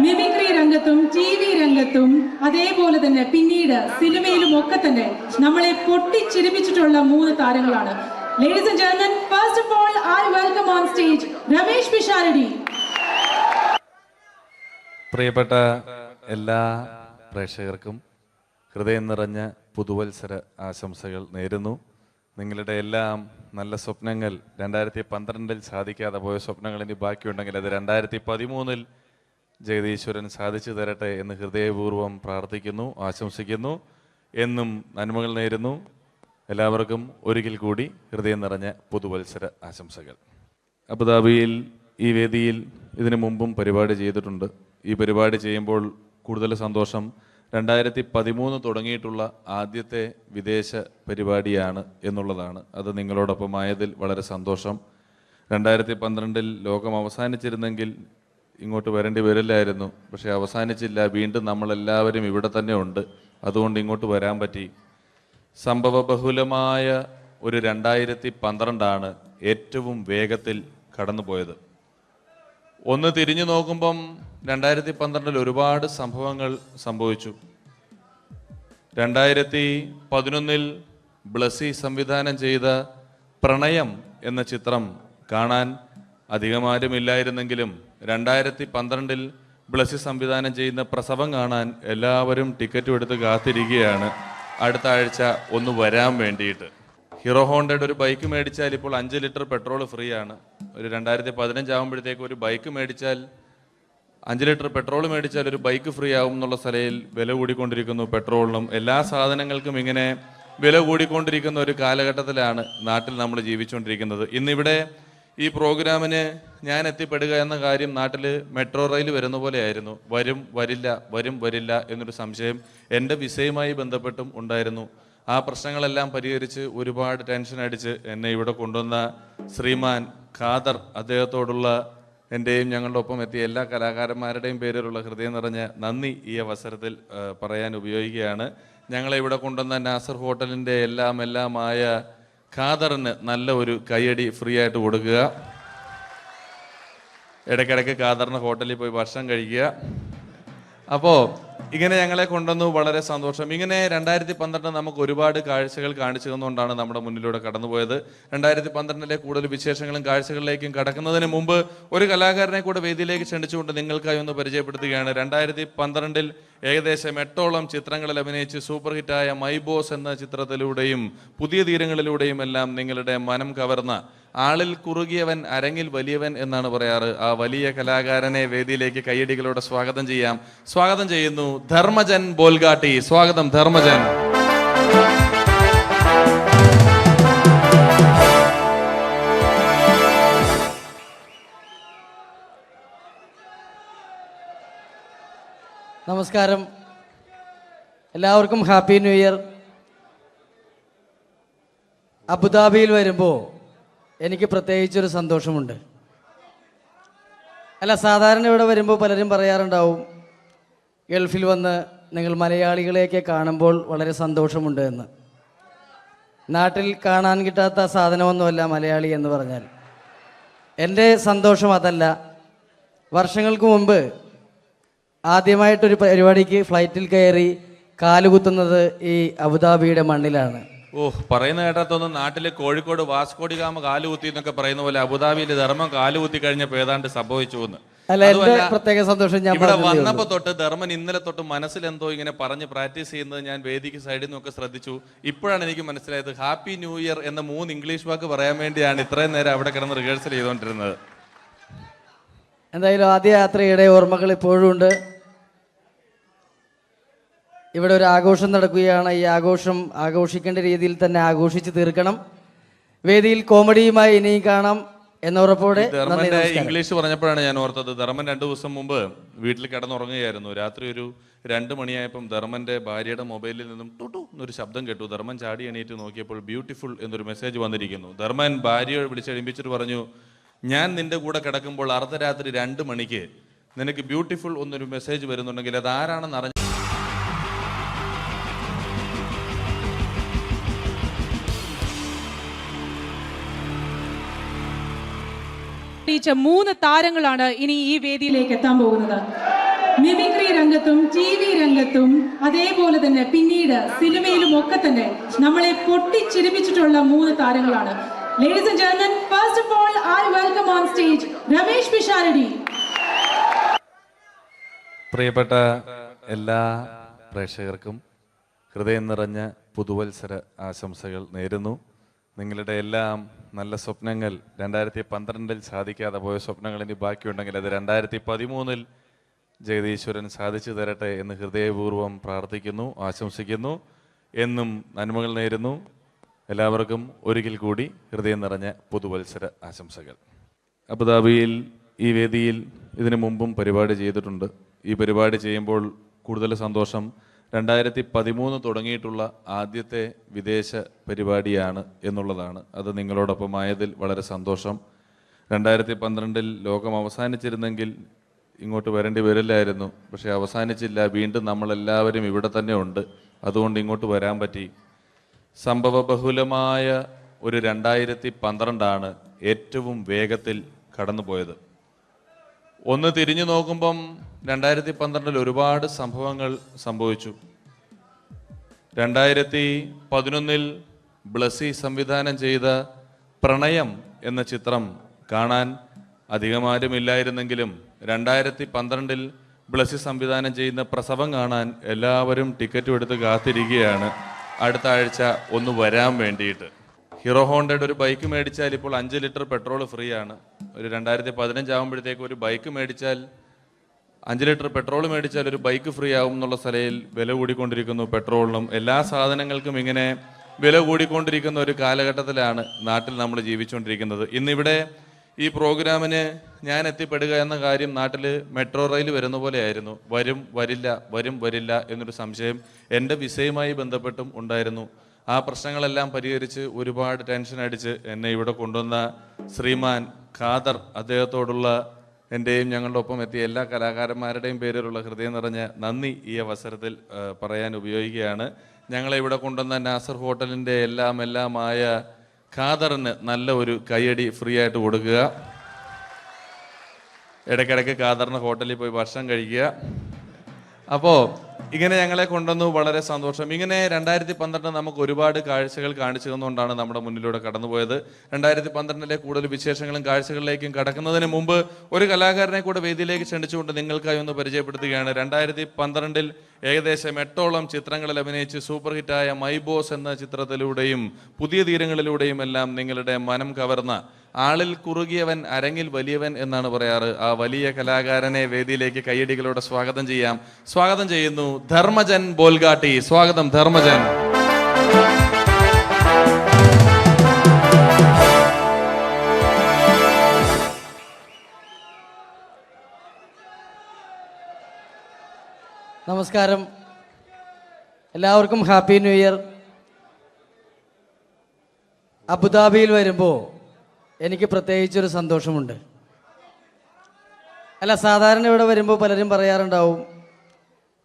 മിമിക്രി രംഗത്തും TV രംഗത്തും അതേപോലെ തന്നെ പിന്നീട് സിനിമയിലും ഒക്കെ തന്നെ നമ്മളെ പൊട്ടിച്ചിരിപ്പിച്ചിട്ടുള്ള 3 താരങ്ങളാണ്. Ladies and gentlemen, first of all, I welcome on stage Ramesh Pisharadi. പ്രിയപ്പെട്ട എല്ലാ പ്രേക്ഷകർക്കും ഹൃദയം നിറഞ്ഞ പുതുവത്സര ആശംസകൾ നേരുന്നു. നിങ്ങളുടെ എല്ലാം നല്ല സ്വപ്നങ്ങൾ 2012 സാധിക്കാതെ പോയ സ്വപ്നങ്ങൾ ഇനി ബാക്കിയുണ്ടെങ്കിൽ അത് 2013 ജഗദീശ്വരൻ സാധിച്ചു തരട്ടെ എന്ന് ഹൃദയപൂർവ്വം പ്രാർത്ഥിക്കുന്നു, ആശംസിക്കുന്നു. എന്നും നന്മകൾ നേരുന്നു. എല്ലാവർക്കും ഒരിക്കൽ കൂടി ഹൃദയം നിറഞ്ഞ പുതുവത്സര ആശംസകൾ. അബുദാബിയിൽ ഈ വേദിയിൽ ഇതിനു മുമ്പും പരിപാടി ചെയ്തിട്ടുണ്ട്. ഈ പരിപാടി ചെയ്യുമ്പോൾ കൂടുതൽ സന്തോഷം 2013 തുടങ്ങിയിട്ടുള്ള ആദ്യത്തെ വിദേശ പരിപാടിയാണ് എന്നുള്ളതാണ്. അത് നിങ്ങളോടൊപ്പം ആയതിൽ വളരെ സന്തോഷം. 2012 ലോകം അവസാനിച്ചിരുന്നെങ്കിൽ ഇങ്ങോട്ട് വരേണ്ടി വരില്ലായിരുന്നു. പക്ഷേ അവസാനിച്ചില്ല. വീണ്ടും നമ്മളെല്ലാവരും ഇവിടെ തന്നെ ഉണ്ട്. അതുകൊണ്ട് ഇങ്ങോട്ട് വരാൻ പറ്റി. സംഭവബഹുലമായ ഒരു 2012 ഏറ്റവും വേഗത്തിൽ കടന്നുപോയത്. ഒന്ന് തിരിഞ്ഞു നോക്കുമ്പം 2012 ഒരുപാട് സംഭവങ്ങൾ സംഭവിച്ചു. 2011 ബ്ലസി സംവിധാനം ചെയ്ത പ്രണയം എന്ന ചിത്രം കാണാൻ അധികമാരുമില്ലായിരുന്നെങ്കിലും 2012 ബ്ലസി സംവിധാനം ചെയ്യുന്ന പ്രസവം കാണാൻ എല്ലാവരും ടിക്കറ്റും എടുത്ത് കാത്തിരിക്കുകയാണ് അടുത്ത ആഴ്ച ഒന്ന് വരാൻ വേണ്ടിയിട്ട്. ഹീറോ ഹോണ്ടയുടെ ഒരു ബൈക്ക് മേടിച്ചാൽ ഇപ്പോൾ 5 ലിറ്റർ പെട്രോൾ ഫ്രീ ആണ്. ഒരു 2015 ആകുമ്പോഴത്തേക്ക് ഒരു ബൈക്ക് മേടിച്ചാൽ 5 ലിറ്റർ പെട്രോൾ മേടിച്ചാൽ ഒരു ബൈക്ക് ഫ്രീ ആവും എന്നുള്ള സ്ഥലയിൽ വില കൂടിക്കൊണ്ടിരിക്കുന്നു. പെട്രോളിനും എല്ലാ സാധനങ്ങൾക്കും ഇങ്ങനെ വില കൂടിക്കൊണ്ടിരിക്കുന്ന ഒരു കാലഘട്ടത്തിലാണ് നാട്ടിൽ നമ്മൾ ജീവിച്ചുകൊണ്ടിരിക്കുന്നത്. ഇന്നിവിടെ ഈ പ്രോഗ്രാമിന് ഞാൻ എത്തിപ്പെടുക എന്ന കാര്യം നാട്ടിൽ മെട്രോ റെയിൽ വരുന്ന പോലെ ആയിരുന്നു. വരും വരില്ല എന്നൊരു സംശയം എൻ്റെ വിസയുമായി ബന്ധപ്പെട്ടും ഉണ്ടായിരുന്നു. ആ പ്രശ്നങ്ങളെല്ലാം പരിഹരിച്ച് ഒരുപാട് ടെൻഷൻ അടിച്ച് എന്നെ ഇവിടെ കൊണ്ടുവന്ന ശ്രീമാൻ ഖാദർ, അദ്ദേഹത്തോടുള്ള എൻ്റെയും ഞങ്ങളുടെ ഒപ്പം എത്തിയ എല്ലാ കലാകാരന്മാരുടെയും പേരിലുള്ള ഹൃദയം നിറഞ്ഞ നന്ദി ഈ അവസരത്തിൽ പറയാൻ ഉപയോഗിക്കുകയാണ്. ഞങ്ങളെ ഇവിടെ കൊണ്ടുവന്ന നാസർ ഹോട്ടലിൻ്റെ എല്ലാമായ ഖാദറിന് നല്ല ഒരു കൈയടി ഫ്രീ ആയിട്ട് കൊടുക്കുക. ഇടയ്ക്കിടയ്ക്ക് ഖാദറിന് ഹോട്ടലിൽ പോയി ഭക്ഷണം കഴിക്കുക. അപ്പോൾ ഇങ്ങനെ ഞങ്ങളെ കൊണ്ടുവന്നു, വളരെ സന്തോഷം. ഇങ്ങനെ 2012 നമുക്ക് ഒരുപാട് കാഴ്ചകൾ കാണിച്ചു തന്നുകൊണ്ടാണ് നമ്മുടെ മുന്നിലൂടെ കടന്നുപോയത്. 2012 കൂടുതൽ വിശേഷങ്ങളും കാഴ്ചകളിലേക്കും കടക്കുന്നതിന് മുമ്പ് ഒരു കലാകാരനെ കൂടെ വേദിയിലേക്ക് ക്ഷണിച്ചുകൊണ്ട് നിങ്ങൾക്കായി ഒന്ന് പരിചയപ്പെടുത്തുകയാണ്. 2012 ഏകദേശം 8ഓളം ചിത്രങ്ങളിൽ അഭിനയിച്ച് സൂപ്പർ ഹിറ്റായ മൈ ബോസ് എന്ന ചിത്രത്തിലൂടെയും പുതിയ തീരങ്ങളിലൂടെയും എല്ലാം നിങ്ങളുടെ മനം കവർന്ന, ആളിൽ കുറുകിയവൻ അരങ്ങിൽ വലിയവൻ എന്നാണ് പറയാറ്, ആ വലിയ കലാകാരനെ വേദിയിലേക്ക് കയ്യടികളോടെ സ്വാഗതം ചെയ്യാം. സ്വാഗതം ചെയ്യുന്നു ധർമ്മജൻ ബോൽഗാട്ടി. സ്വാഗതം ധർമ്മജൻ. നമസ്കാരം, എല്ലാവർക്കും ഹാപ്പി ന്യൂ ഇയർ. അബുദാബിയിൽ വരുമ്പോൾ എനിക്ക് പ്രത്യേകിച്ചൊരു സന്തോഷമുണ്ട്. അല്ല, സാധാരണ ഇവിടെ വരുമ്പോൾ പലരും പറയാറുണ്ടാവും ഗൾഫിൽ വന്ന് നിങ്ങൾ മലയാളികളെയൊക്കെ കാണുമ്പോൾ വളരെ സന്തോഷമുണ്ട് എന്ന്. നാട്ടിൽ കാണാൻ കിട്ടാത്ത സാധനമൊന്നുമല്ല മലയാളി എന്ന് പറഞ്ഞാൽ. എൻ്റെ സന്തോഷം അതല്ല. വർഷങ്ങൾക്ക് മുമ്പ് ആദ്യമായിട്ടൊരു പരിപാടിക്ക് ഫ്ലൈറ്റിൽ കയറി കാലുകുത്തുന്നത് ഈ അബുദാബിയുടെ മണ്ണിലാണ്. പറയുന്ന കേട്ടത്തൊന്നും നാട്ടില് കോഴിക്കോട് വാസ്കോഡിഗാമ കാലുകുത്തി എന്നൊക്കെ പറയുന്ന പോലെ അബുദാബിയിൽ ധർമ്മം കാലുകുത്തി കഴിഞ്ഞപ്പോൾ ഏതാണ്ട് സംഭവിച്ചു എന്ന്. അല്ല, എൻ്റെ പ്രത്യേക സന്തോഷം ഞാൻ ഇവിടെ വന്നപ്പോ തൊട്ട് ധർമ്മൻ ഇന്നലെ തൊട്ട് മനസ്സിലെന്തോ ഇങ്ങനെ പറഞ്ഞ് പ്രാക്ടീസ് ചെയ്യുന്നത് ഞാൻ വേദിക്ക് സൈഡിൽ നിന്നൊക്കെ ശ്രദ്ധിച്ചു. ഇപ്പോഴാണ് എനിക്ക് മനസ്സിലായത് ഹാപ്പി ന്യൂ ഇയർ എന്ന 3 ഇംഗ്ലീഷ് വാക്ക് പറയാൻ വേണ്ടിയാണ് ഇത്രയും നേരം അവിടെ കിടന്ന് റിഹേഴ്സൽ ചെയ്തുകൊണ്ടിരുന്നത്. എന്തായാലും ആദ്യ യാത്രയുടെ ഓർമ്മകൾ ഇപ്പോഴും ഉണ്ട്. ഇവിടെ ഒരു ആഘോഷം നടക്കുകയാണ്. ഈ ആഘോഷം ആഘോഷിക്കേണ്ട രീതിയിൽ തന്നെ ആഘോഷിച്ച് തീർക്കണം. വേദിയിൽ കോമഡിയുമായി ഇനിയും കാണാം എന്ന ഉറപ്പോടെ. ധർമ്മന്റെ ഇംഗ്ലീഷ് പറഞ്ഞപ്പോഴാണ് ഞാൻ ഓർത്തത്, ധർമ്മൻ 2 ദിവസം മുമ്പ് വീട്ടിൽ കിടന്നുറങ്ങുകയായിരുന്നു. രാത്രി ഒരു 2 മണിയായപ്പം ധർമ്മന്റെ ഭാര്യയുടെ മൊബൈലിൽ നിന്നും ടുട്ടു എന്നൊരു ശബ്ദം കേട്ടു. ധർമ്മൻ ചാടി എണീറ്റ് നോക്കിയപ്പോൾ ബ്യൂട്ടിഫുൾ എന്നൊരു മെസ്സേജ് വന്നിരിക്കുന്നു. ധർമ്മൻ ഭാര്യയെ വിളിച്ചെഴുപ്പിച്ചിട്ട് പറഞ്ഞു, ഞാൻ നിന്റെ കൂടെ കിടക്കുമ്പോൾ അർദ്ധരാത്രി 2 മണിക്ക് നിനക്ക് ബ്യൂട്ടിഫുൾ എന്നൊരു മെസ്സേജ് വരുന്നുണ്ടെങ്കിൽ അത് ആരാണെന്ന് അറിഞ്ഞു. തെളിയിച്ച 3 താരങ്ങളാണ് ഇനി ഈ വേദിയിലേക്ക് എത്താൻ പോകുന്നത്. മിമിക്രി രംഗത്തും TV രംഗത്തും അതേപോലെ തന്നെ പിന്നീട് സിനിമയിലും ഒക്കെ തന്നെ നമ്മളെ പൊട്ടിച്ചിരിപ്പിച്ചിട്ടുള്ള 3 താരങ്ങളാണ്. Ladies and gentlemen, first of all, I welcome on stage Ramesh Pisharadi. പ്രിയപ്പെട്ട എല്ലാ പ്രേക്ഷകർക്കും ഹൃദയം നിറഞ്ഞ പുതുവത്സര ആശംസകൾ നേരുന്നു. നിങ്ങളുടെ എല്ലാം നല്ല സ്വപ്നങ്ങൾ 2012 സാധിക്കാതെ പോയ സ്വപ്നങ്ങൾ ഇനി ബാക്കിയുണ്ടെങ്കിൽ അത് 2013 ജഗദീശ്വരൻ സാധിച്ചു തരട്ടെ എന്ന് ഹൃദയപൂർവ്വം പ്രാർത്ഥിക്കുന്നു, ആശംസിക്കുന്നു. എന്നും നന്മകൾ നേരുന്നു. എല്ലാവർക്കും ഒരിക്കൽ കൂടി ഹൃദയം നിറഞ്ഞ പുതുവത്സര ആശംസകൾ. അബുദാബിയിൽ ഈ വേദിയിൽ ഇതിനു മുമ്പും പരിപാടി ചെയ്തിട്ടുണ്ട്. ഈ പരിപാടി ചെയ്യുമ്പോൾ കൂടുതൽ സന്തോഷം 2013 തുടങ്ങിയിട്ടുള്ള ആദ്യത്തെ വിദേശ പരിപാടിയാണ് എന്നുള്ളതാണ്. അത് നിങ്ങളോടൊപ്പം ആയതിൽ വളരെ സന്തോഷം. 2012 ലോകം അവസാനിച്ചിരുന്നെങ്കിൽ ഇങ്ങോട്ട് വരേണ്ടി വരില്ലായിരുന്നു. പക്ഷേ അവസാനിച്ചില്ല. വീണ്ടും നമ്മളെല്ലാവരും ഇവിടെ തന്നെ ഉണ്ട്. അതുകൊണ്ട് ഇങ്ങോട്ട് വരാൻ പറ്റി. സംഭവബഹുലമായ ഒരു 2012 ഏറ്റവും വേഗത്തിൽ കടന്നുപോയത്. ഒന്ന് തിരിഞ്ഞു നോക്കുമ്പം 2012 ഒരുപാട് സംഭവങ്ങൾ സംഭവിച്ചു. 2011 ബ്ലസി സംവിധാനം ചെയ്ത പ്രണയം എന്ന ചിത്രം കാണാൻ അധികമാരുമില്ലായിരുന്നെങ്കിലും 2012 ബ്ലസി സംവിധാനം ചെയ്യുന്ന പ്രസവം കാണാൻ എല്ലാവരും ടിക്കറ്റും എടുത്ത് കാത്തിരിക്കുകയാണ് അടുത്ത ആഴ്ച ഒന്ന് വരാൻ വേണ്ടിയിട്ട്. ഹീറോ ഹോണ്ടയുടെ ഒരു ബൈക്ക് മേടിച്ചാൽ ഇപ്പോൾ 5 ലിറ്റർ പെട്രോൾ ഫ്രീ ആണ്. ഒരു 2015 ആകുമ്പോഴത്തേക്ക് ഒരു ബൈക്ക് മേടിച്ചാൽ 5 ലിറ്റർ പെട്രോൾ മേടിച്ചാൽ ഒരു ബൈക്ക് ഫ്രീ ആവും എന്നുള്ള സ്ഥലയിൽ വില കൂടിക്കൊണ്ടിരിക്കുന്നു. പെട്രോളിനും എല്ലാ സാധനങ്ങൾക്കും ഇങ്ങനെ വില കൂടിക്കൊണ്ടിരിക്കുന്ന ഒരു കാലഘട്ടത്തിലാണ് നാട്ടിൽ നമ്മൾ ജീവിച്ചുകൊണ്ടിരിക്കുന്നത്. ഇന്നിവിടെ ഈ പ്രോഗ്രാമിന് ഞാൻ എത്തിപ്പെടുക എന്ന കാര്യം നാട്ടിൽ മെട്രോ റെയിൽ വരുന്ന പോലെ ആയിരുന്നു. വരും വരില്ല എന്നൊരു സംശയം എൻ്റെ വിസയുമായി ബന്ധപ്പെട്ടും ഉണ്ടായിരുന്നു. ആ പ്രശ്നങ്ങളെല്ലാം പരിഹരിച്ച് ഒരുപാട് ടെൻഷൻ അടിച്ച് എന്നെ ഇവിടെ കൊണ്ടുവന്ന ശ്രീമാൻ ഖാദർ, അദ്ദേഹത്തോടുള്ള എൻ്റെയും ഞങ്ങളുടെ ഒപ്പം എത്തിയ എല്ലാ കലാകാരന്മാരുടെയും പേരിലുള്ള ഹൃദയം നിറഞ്ഞ നന്ദി ഈ അവസരത്തിൽ പറയാൻ ഉപയോഗിക്കുകയാണ്. ഞങ്ങളെ ഇവിടെ കൊണ്ടുവന്ന നാസർ ഹോട്ടലിൻ്റെ എല്ലാമായ ഖാദറിന് നല്ല ഒരു കൈയടി ഫ്രീ ആയിട്ട് കൊടുക്കുക. ഇടയ്ക്കിടയ്ക്ക് ഖാദറിന് ഹോട്ടലിൽ പോയി ഭക്ഷണം കഴിക്കുക. അപ്പോൾ ഇങ്ങനെ ഞങ്ങളെ കൊണ്ടുവന്നു, വളരെ സന്തോഷം. ഇങ്ങനെ 2012 നമുക്ക് ഒരുപാട് കാഴ്ചകൾ കാണിച്ചു തന്നുകൊണ്ടാണ് നമ്മുടെ മുന്നിലൂടെ കടന്നുപോയത്. 2012 കൂടുതൽ വിശേഷങ്ങളും കാഴ്ചകളിലേക്കും കടക്കുന്നതിന് മുമ്പ് ഒരു കലാകാരനെ കൂടെ വേദിയിലേക്ക് ക്ഷണിച്ചുകൊണ്ട് നിങ്ങൾക്കായി ഒന്ന് പരിചയപ്പെടുത്തുകയാണ്. 2012 ഏകദേശം 8ഓളം ചിത്രങ്ങളിൽ അഭിനയിച്ച് സൂപ്പർ ഹിറ്റായ മൈ ബോസ് എന്ന ചിത്രത്തിലൂടെയും പുതിയ തീരങ്ങളിലൂടെയും എല്ലാം നിങ്ങളുടെ മനം കവർന്ന, ആളിൽ കുറുകിയവൻ അരങ്ങിൽ വലിയവൻ എന്നാണ് പറയാറ്, ആ വലിയ കലാകാരനെ വേദിയിലേക്ക് കയ്യടികളോടെ സ്വാഗതം ചെയ്യാം. സ്വാഗതം ചെയ്യുന്നു ധർമ്മജൻ ബോൽഗാട്ടി. സ്വാഗതം ധർമ്മജൻ. നമസ്കാരം, എല്ലാവർക്കും ഹാപ്പി ന്യൂ ഇയർ. അബുദാബിയിൽ വരുമ്പോൾ എനിക്ക് പ്രത്യേകിച്ചൊരു സന്തോഷമുണ്ട്. അല്ല, സാധാരണ ഇവിടെ വരുമ്പോൾ പലരും പറയാറുണ്ടാവും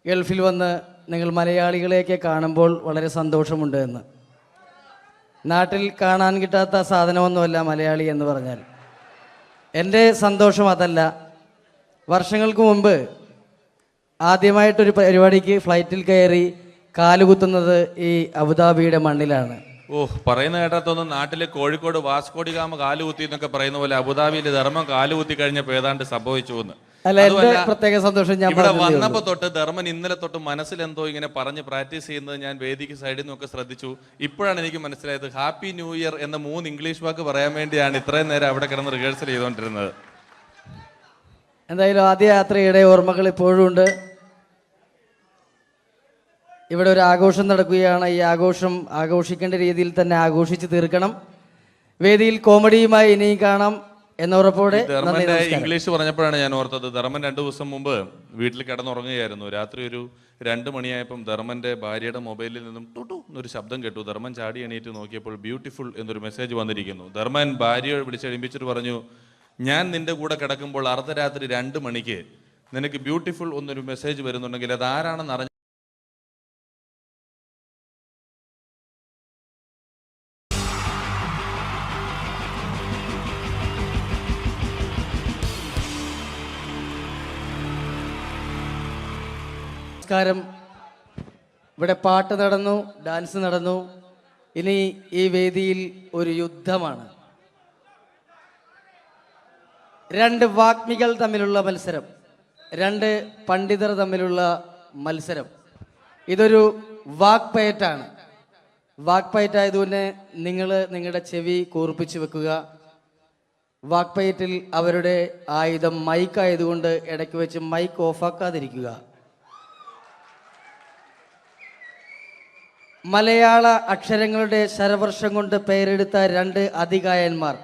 ഗൾഫിൽ വന്ന് നിങ്ങൾ മലയാളികളെയൊക്കെ കാണുമ്പോൾ വളരെ സന്തോഷമുണ്ട് എന്ന്. നാട്ടിൽ കാണാൻ കിട്ടാത്ത സാധനമൊന്നുമല്ല മലയാളി എന്ന് പറഞ്ഞാൽ. എൻ്റെ സന്തോഷം അതല്ല. വർഷങ്ങൾക്ക് മുമ്പ് ആദ്യമായിട്ടൊരു പരിപാടിക്ക് ഫ്ലൈറ്റിൽ കയറി കാലുകുത്തുന്നത് ഈ അബുദാബിയുടെ മണ്ണിലാണ്. പറയുന്ന കേട്ടതൊന്നും നാട്ടില് കോഴിക്കോട് വാസ്കോഡിഗാമ കാലുകുത്തി എന്നൊക്കെ പറയുന്ന പോലെ അബുദാബിയിൽ ധർമ്മം കാലുകുത്തി കഴിഞ്ഞപ്പോൾ ഏതാണ്ട് സംഭവിച്ചു എന്ന്. അല്ല, എൻ്റെ പ്രത്യേക സന്തോഷം ഞാൻ ഇവിടെ വന്നപ്പോ തൊട്ട് ധർമ്മൻ ഇന്നലെ തൊട്ട് മനസ്സിലെന്തോ ഇങ്ങനെ പറഞ്ഞ് പ്രാക്ടീസ് ചെയ്യുന്നത് ഞാൻ വേദിക്ക് സൈഡിൽ നിന്നൊക്കെ ശ്രദ്ധിച്ചു. ഇപ്പോഴാണ് എനിക്ക് മനസ്സിലായത് ഹാപ്പി ന്യൂ ഇയർ എന്ന 3 ഇംഗ്ലീഷ് വാക്ക് പറയാൻ വേണ്ടിയാണ് ഇത്രയും നേരം അവിടെ കിടന്ന് റിഹേഴ്സൽ ചെയ്തുകൊണ്ടിരുന്നത്. എന്തായാലും ആദ്യ യാത്രയുടെ ഓർമ്മകൾ ഇപ്പോഴും ഉണ്ട്. ഇവിടെ ഒരു ആഘോഷം നടക്കുകയാണ്. ഈ ആഘോഷം ആഘോഷിക്കേണ്ട രീതിയിൽ തന്നെ ആഘോഷിച്ച് തീർക്കണം. വേദിയിൽ കോമഡിയുമായി ഇനിയും കാണാം എന്ന ഉറപ്പോടെ. ധർമ്മന്റെ ഇംഗ്ലീഷ് പറഞ്ഞപ്പോഴാണ് ഞാൻ ഓർത്തത്, ധർമ്മൻ 2 ദിവസം മുമ്പ് വീട്ടിൽ കിടന്നുറങ്ങുകയായിരുന്നു. രാത്രി ഒരു 2 മണിയായപ്പം ധർമ്മന്റെ ഭാര്യയുടെ മൊബൈലിൽ നിന്നും ടുട്ടു എന്നൊരു ശബ്ദം കേട്ടു. ധർമ്മൻ ചാടി എണീറ്റ് നോക്കിയപ്പോൾ ബ്യൂട്ടിഫുൾ എന്നൊരു മെസ്സേജ് വന്നിരിക്കുന്നു. ധർമ്മൻ ഭാര്യയെ വിളിച്ചെഴുപ്പിച്ചിട്ട് പറഞ്ഞു, ഞാൻ നിന്റെ കൂടെ കിടക്കുമ്പോൾ അർദ്ധരാത്രി 2 മണിക്ക് നിനക്ക് ബ്യൂട്ടിഫുൾ എന്നൊരു മെസ്സേജ് വരുന്നുണ്ടെങ്കിൽ അത് ആരാണെന്ന് അറിഞ്ഞു നമസ്കാരം. ഇവിടെ പാട്ട് നടന്നു, ഡാൻസ് നടന്നു. ഇനി ഈ വേദിയിൽ ഒരു യുദ്ധമാണ്. രണ്ട് വാഗ്മികൾ തമ്മിലുള്ള മത്സരം, രണ്ട് പണ്ഡിതർ തമ്മിലുള്ള മത്സരം. ഇതൊരു വാക്പയറ്റാണ്. വാക്പയറ്റായതുകൊണ്ട് നിങ്ങൾ നിങ്ങളുടെ ചെവി കൂർപ്പിച്ച് വെക്കുക. വാക്പയറ്റിൽ അവരുടെ ആയുധം മൈക്കായതുകൊണ്ട് ഇടയ്ക്ക് വെച്ച് മൈക്ക് ഓഫാക്കാതിരിക്കുക. മലയാള അക്ഷരങ്ങളുടെ ശരവർഷം കൊണ്ട് പേരെടുത്ത രണ്ട് അതികായന്മാർ,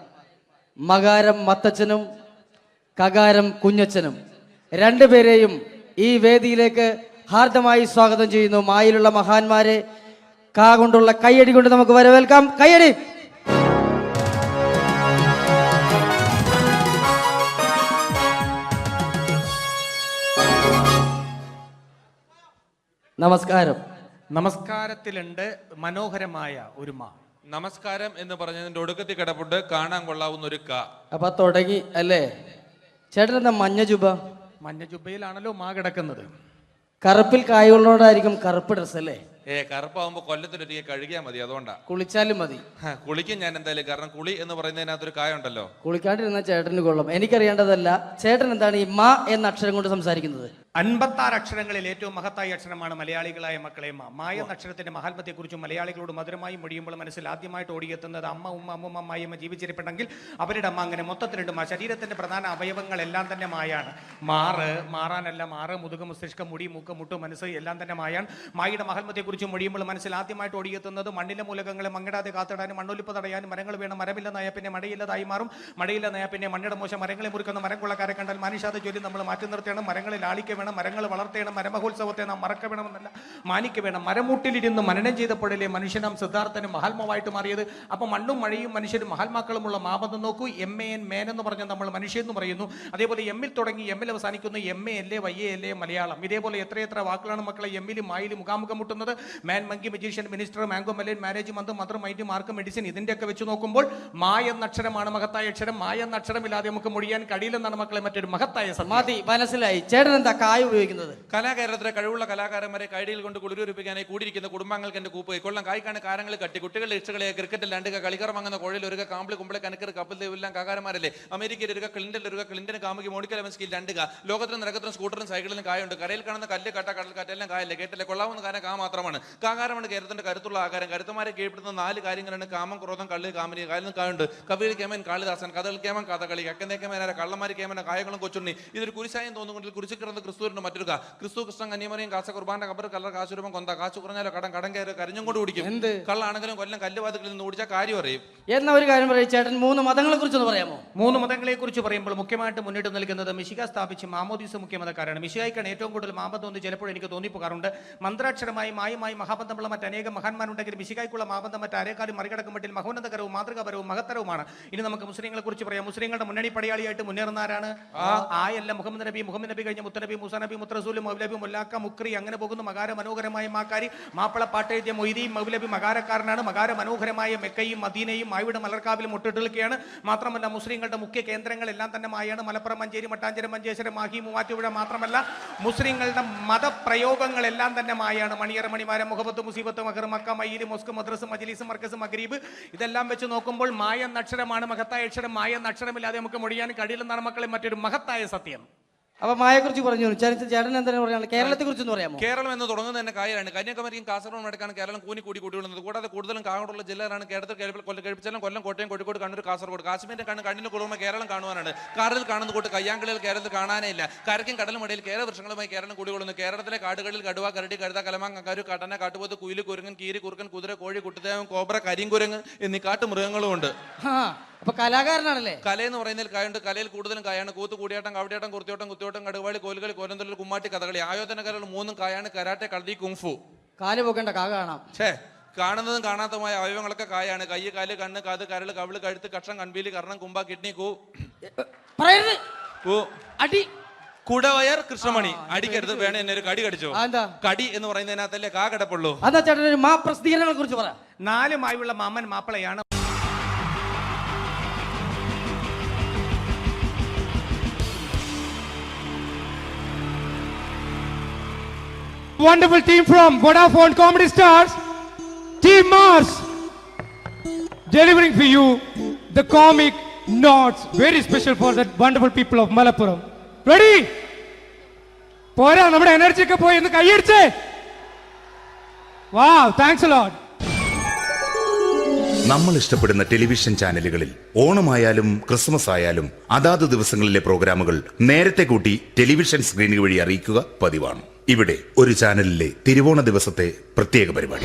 മകാരം മത്തച്ഛനും കകാരം കുഞ്ഞച്ഛനും, രണ്ടുപേരെയും ഈ വേദിയിലേക്ക് ഹാർദമായി സ്വാഗതം ചെയ്യുന്നു. മായിലുള്ള മഹാന്മാരെ കാ കൊണ്ടുള്ള കയ്യടി കൊണ്ട് നമുക്ക് വരവേൽക്കാം. കയ്യടി. നമസ്കാരം. നമസ്കാരത്തിലുണ്ട് മനോഹരമായ ഒരു മാ. നമസ്കാരം എന്ന് പറഞ്ഞതിന്റെ ഒടുക്കത്തിൽ കിടപ്പുണ്ട് കാണാൻ കൊള്ളാവുന്ന ഒരു ക. അപ്പൊ തുടങ്ങി അല്ലേ? ചേട്ടൻ എന്താ മഞ്ഞ ജുബ? മഞ്ഞ ജുബയിലാണല്ലോ മാ കിടക്കുന്നത്. കറുപ്പിൽ കായുള്ളോടായിരിക്കും കറുപ്പ് ഡ്രസ് അല്ലേ? കറുപ്പാവുമ്പോ കൊല്ലത്തിലൊരിക്കൽ കഴുകിയാൽ മതി, അതുകൊണ്ടാ. കുളിച്ചാലും മതി. കുളിക്കും ഞാൻ എന്തായാലും, കാരണം കുളി എന്ന് പറയുന്നതിനകത്തൊരു കായുണ്ടല്ലോ. കുളിക്കാണ്ടിരുന്ന ചേട്ടന് കൊള്ളും. എനിക്കറിയേണ്ടതല്ല, ചേട്ടൻ എന്താണ് ഈ മാ എന്ന അക്ഷരം കൊണ്ട് സംസാരിക്കുന്നത്? 56 അക്ഷരങ്ങളിൽ ഏറ്റവും മഹത്തായ അക്ഷരമാണ് മലയാളികളായ മക്കളെ മാ. മായ എന്ന അക്ഷരത്തിന്റെ മഹാത്മ്യത്തെക്കുറിച്ചും മലയാളികളോട് മധുരമായി മൊഴിയുമ്പോൾ മനസ്സിൽ ആദ്യമായിട്ട് ഓടിയെത്തുന്നത് അമ്മ, ഉമ്മ, അമ്മുമ്മ, മായമ്മ ജീവിച്ചിരിപ്പുണ്ടെങ്കിൽ അവരുടെ അമ്മ. അങ്ങനെ മൊത്തത്തിലുണ്ട് മാ. ശരീരത്തിന്റെ പ്രധാന അവയവങ്ങളെല്ലാം തന്നെ മായാണ്. മാറാനല്ല, മാറ്, മുതുക, മസ്തിഷ്കം, മുടി, മൂക്ക്, മുട്ടു, മനസ്സ് എല്ലാം തന്നെ മായാണ്. മായയുടെ മഹാത്മ്യത്തെക്കുറിച്ചും മൊഴിയുമ്പോൾ മനസ്സിൽ ആദ്യമായിട്ട് ഓടിയെത്തുന്നത് മണ്ണിലെ മൂലകങ്ങളെ മങ്ങിടാതെ കാത്തിടാനും മണ്ണൊലിപ്പ് തടയാനും മരങ്ങൾ വേണം. മരമില്ലെന്നായ പിന്നെ മഴയില്ലതായി മാറും. മഴയില്ലെന്നായ പിന്നെ മണ്ണിയുടെ മോശം. മരങ്ങളെ മുറിക്കുന്ന മരം കൊള്ളക്കാരെ കണ്ടാൽ മനുഷ്യാത ജോലി നമ്മൾ മാറ്റി നിർത്തണം. മരങ്ങളിൽ ആളിക്ക് വേണം, മരങ്ങൾ വളർത്തേണം. മരമഹോത്സവത്തെ നാം മറക്ക വേണമെന്നല്ല, മാനിക്ക് വേണം. മരമൂട്ടിലിരുന്ന് മനനം ചെയ്തപ്പോഴല്ലേ മനുഷ്യനാം സിദ്ധാർത്ഥനും മഹാത്മാവായിട്ട് മാറിയത്. അപ്പൊ മണ്ണും മഴയും മനുഷ്യരും മഹാത്മാക്കളുമുള്ള മാബന്ധം നോക്കൂ. MAN മേൻ എന്ന് പറഞ്ഞാൽ നമ്മൾ മനുഷ്യൻ എന്ന് പറയുന്നു. അതേപോലെ എമ്മിൽ തുടങ്ങി എമ്മിൽ അവസാനിക്കുന്നു. MA അല്ലേ, YA അല്ലേ മലയാളം. ഇതേപോലെ എത്രയെത്ര വാക്കുകളാണ് മക്കളെ എമ്മിലും മായിലും മുഖാമുഖം മുട്ടുന്നത്. Man, monkey, magician, minister, mango, melon, marriage, month, മന്ത്രം, മൈൻഡ്, മാർക്ക്, മെഡിസിൻ, ഇതിന്റെയൊക്കെ വെച്ച് നോക്കുമ്പോൾ മായ എന്ന അക്ഷരമാണ് മഹത്തായ അക്ഷരം. മായ എന്ന അക്ഷരമില്ലാതെ നമുക്ക് മൊഴിയാൻ കഴിയില്ലെന്നാണ് മക്കളെ മറ്റൊരു മഹത്തായ സമാധി. മനസ്സിലായി. ചേട്ടൻ എന്താ കായ ഉപയോഗിക്കുന്നത്? കലാകാരത്തിലെ കഴിവുള്ള കലാകാരന്മാരെ കൈഡിയിൽ കൊണ്ട് കുളിരൂരിപ്പിക്കാനായി കൂടിയിരിക്കുന്ന കുടുംബങ്ങൾക്ക് എന്റെ കൂപ്പ് കൊള്ളം കായ്ക്കാണ് കാരങ്ങൾ കട്ടി കുട്ടികളുടെ ഇഷ്ടകളെ ക്രിക്കറ്റിൽ രണ്ട് കളിക്കർ വാങ്ങുന്ന കോഴിൽ ഒരു കാമ്പിളി കുമ്പളെ കനക്കർ കപ്പിൽ ദേവെല്ലാം കാകാരന്മാരല്ലേ. അമേരിക്കയിൽ ഒരു ക്ലിന്റൻ ഒരു ക്ലിന്റൻ കാമുകി മോണിക്ക ലെവൻസ്കിയിൽ രണ്ട് ലോകത്തിലും നിരക്കത്തിലും സ്കൂട്ടറും സൈക്കിളിലും കായുണ്ട്. കരയിൽ കാണുന്ന കല്ല് കട്ട കടൽ കാറ്റെല്ലാം കായല്ലേ. കേട്ടല്ലേ കൊള്ളാവുന്ന കാര്യം കാ മാത്രമാണ്. കാകാരമാണ് കേരളത്തിന്റെ കരുത്തുള്ള ആകാരം. കരുത്തമാരെ കീഴ്പ്പെടുന്ന 4 കാര്യങ്ങളാണ് കാമം, ക്രോധം, കള്ള്, കാമിനി. കായലിനും കായുണ്ട്. കവിയിൽ കേമൻ കാളിദാസൻ, കഥകൾ കേമൻ കഥകളി, കക്കന്തേ കേമനാര, കള്ളമാരി കേമന, കായകളും കൊച്ചുണ്ണി. ഇതൊരു കുരിശായം തോന്നുകൊണ്ടിൽ കുരിശു കിടന്ന് ക്രിസ്തുവിന്റെ മറ്റൊരു ക്രിസ്തു, കൃഷ്ണൻ, കന്യമറിയും, കാസ കുർബാന, കബർ, കല്ലർ, കാശുരൂപം, കൊന്ത, കാശു കുറഞ്ഞാലോ കടം കയറി കരിഞ്ഞും കൊണ്ട് കുടിക്കും. എന്ത് കള്ളാണെങ്കിലും കൊല്ലം കല്ലുവാതികളിൽ നിന്ന് ഓടിച്ചാൽ കാര്യം അറിയും. എന്ന ഒരു കാര്യം പറയും ചേട്ടൻ. 3 മതങ്ങളെ കുറിച്ചൊന്ന് പറയാമോ? 3 മതങ്ങളെ കുറിച്ച് പറയുമ്പോൾ മുഖ്യമായിട്ട് മുന്നിട്ട് നിൽക്കുന്നത് മിശിക സ്ഥാപിച്ച് മാമോദീസ മുഖ്യമതക്കാരാണ്. മിശികായിക്കാണ് ഏറ്റവും കൂടുതൽ മാബന്ധം എന്ന് ചിലപ്പോൾ എനിക്ക് തോന്നിപ്പോകാറുണ്ട്. മന്ത്രാക്ഷരമായി മായുമായി മഹാബന്ധമുള്ള മറ്റനേകം മഹാന്മാരുണ്ടെങ്കിൽ മിശികായ്ക്കുള്ള മാബന്ധം മറ്റാരേക്കാളും മറികടക്കുമ്പോൾ മഹോന്നതകരവും മാതൃകാപരവും മഹത്തരവുമാണ്. ഇനി നമുക്ക് മുസ്ലിങ്ങളെ കുറിച്ച് പറയാം. മുസ്ലിങ്ങളുടെ മുന്നണി പടയാളിയായിട്ട് മുന്നേറുന്നവരാണ് ആയല്ല മുഹമ്മദ് നബി, മുഹമ്മദ് നബി കഴിഞ്ഞ മുത്തനബി, മൂസ നബി, മുത്തറസൂല്, മൗലബി, മുല്ലാക്ക, മുക്രി, അങ്ങനെ പോകുന്നു. മകാര മനോഹരമായ മാക്കാരി, മാപ്പിള പാട്ടെഴുതിയ മൊയ്തീൻ മൗലബി മകാരക്കാരനാണ്. മകാര മനോഹരമായ മെക്കയും മദീനയും മായുടെ മലർക്കാവിലും മുട്ടിട്ടിരിക്കുകയാണ്. മാത്രമല്ല മുസ്ലിങ്ങളുടെ മുഖ്യ കേന്ദ്രങ്ങളെല്ലാം തന്നെ മായാണ്. മലപ്പുറം, മഞ്ചേരി, മട്ടാഞ്ചേരി, മഞ്ചേശ്വരം, മാഹി, മൂവാറ്റുപുഴ. മാത്രമല്ല മുസ്ലിങ്ങളുടെ മതപ്രയോഗങ്ങളെല്ലാം തന്നെ മായാണ്. മണിയറ, മണിമാരം, മുഹബത്ത്, മുസീബത്ത്, മഹർ, മക്ക, മയ്യിൽ, മൊസ്ക്, മദ്രസ്, മജ്ലിസ്, മർക്കസ്, മഗ്രീബ്, ഇതെല്ലാം വെച്ച് നോക്കുമ്പോൾ മായ എന്ന അക്ഷരമാണ് മഹത്തായ അക്ഷരം. മായ എന്ന അക്ഷരമില്ലാതെ നമുക്ക് മൊഴിയാൻ കഴിയില്ലെന്നാണ് മക്കളെ മറ്റൊരു മഹത്തായ സത്യം. അപ്പൊ മായയെക്കുറിച്ച് പറഞ്ഞു. ചേട്ടൻ എന്താണ് പറയാനുള്ളത്? കേരളത്തെ കുറിച്ചൊന്ന് പറയാമോ? കേരളം എന്ന് തുടങ്ങുന്നത് തന്നെ കായലാണ്. കന്യാകുമാരിയും കാസർഗോഡ് നടക്കാണ് കേരളം കൂടി കൂടിയുള്ളത്. കൂടാതെ കൂടുതലും കാടുള്ള ജില്ലകളാണ് കേരളത്തിൽ. കഴിപ്പിച്ചാലും കൊല്ലം, കോട്ടയം, കോഴിക്കോട്, കണ്ണൂർ, കാസർഗോഡ്. കാശ്മീരിന്റെ കണ്ണിന് കുളിർമ കേരളം കാണുവാനാണ്. കാറിൽ കാണുന്ന കൂട്ട് കയ്യാങ്കളിൽ കേരളത്തിൽ കാണാനേ ഇല്ല. കരയ്ക്കും കടലും ഇടയിൽ കേരള വൃക്ഷങ്ങളുമായി കേരളം കൂടികൊള്ളുന്നു. കേരളത്തിലെ കാടുകളിൽ കടുവ, കരടി, കഴുത, കലമാങ്ങ, കരു, കടന, കാട്ടുപോത്ത്, കുയില്, കുരങ്ങൻ, കീരി, കുറുക്കൻ, കുതിര, കോഴി, കുട്ടിദേവൻ, കോബ്ര, കരിങ്കുരങ്ങ് എന്നീ കാട്ടുമൃഗങ്ങളും ഉണ്ട്. അപ്പൊ കലാകാരനാണല്ലേ? കലയെന്ന് പറയുന്നതിൽ കായുണ്ട്. കലയിൽ കൂടുതലും കായാണ്. കൂത്ത്, കൂടിയാട്ടം, കവടിയാട്ടം, കുർത്തിയോട്ടം, കുത്തിയോട്ടം, കടുവാളി, കോലുകളി, കോലന്തൊല്ലൽ, കുമ്മാട്ടി, കഥകളി. ആയോധന കലകൾ 3 കായാണ്. കരാട്ടെ, കളരി, കുങ്ഫു. കാല് പോക്കേണ്ട കാ കാണാം. കാണുന്നതും കാണാത്തതുമായ അവയവങ്ങളൊക്കെ കായാണ്. കൈ, കാല്, കണ്ണ്, കാത്, കരള്, കവിള്, കഴുത്ത്, കക്ഷം, കൺപീലി, കർണം, കുമ്പ, കിഡ്നി, അടി, കുടവയർ, കൃഷ്ണമണി. അടിക്കരുത്, വേണേ എന്നെ ഒരു കടി കടിച്ചോ. കടി എന്ന് പറയുന്നതിനകത്തല്ലേ കാ കിടപ്പുള്ളൂ. അതാ ചേട്ടൻ ഒരു മാ പ്രസിദ്ധീകരണങ്ങളെ കുറിച്ച് പറ. 4 മായുള്ള മാമൻ മാപ്പിളയാണ്. Wonderful team from Vodafone Comedy Stars, Team Mars, delivering for you the comic notes, very special for the wonderful people of Malappuram. Ready? പോരാ, നമ്മുടെ എനർജി ഒക്കെ പോയി ഒന്ന് കൈയടിച്ചേ. Wow, thanks a lot. നമ്മൾ ഇഷ്ടപ്പെടുന്ന ടെലിവിഷൻ ചാനലുകളിൽ ഓണമായാലും ക്രിസ്മസ് ആയാലും അതാത് ദിവസങ്ങളിലെ പ്രോഗ്രാമുകൾ നേരത്തെ കൂട്ടി ടെലിവിഷൻ സ്ക്രീനുകൾ വഴി അറിയിക്കുക പതിവാണ്. ഇവിടെ ഒരു ചാനലിലെ തിരുവോണ ദിവസത്തെ പ്രത്യേക പരിപാടി.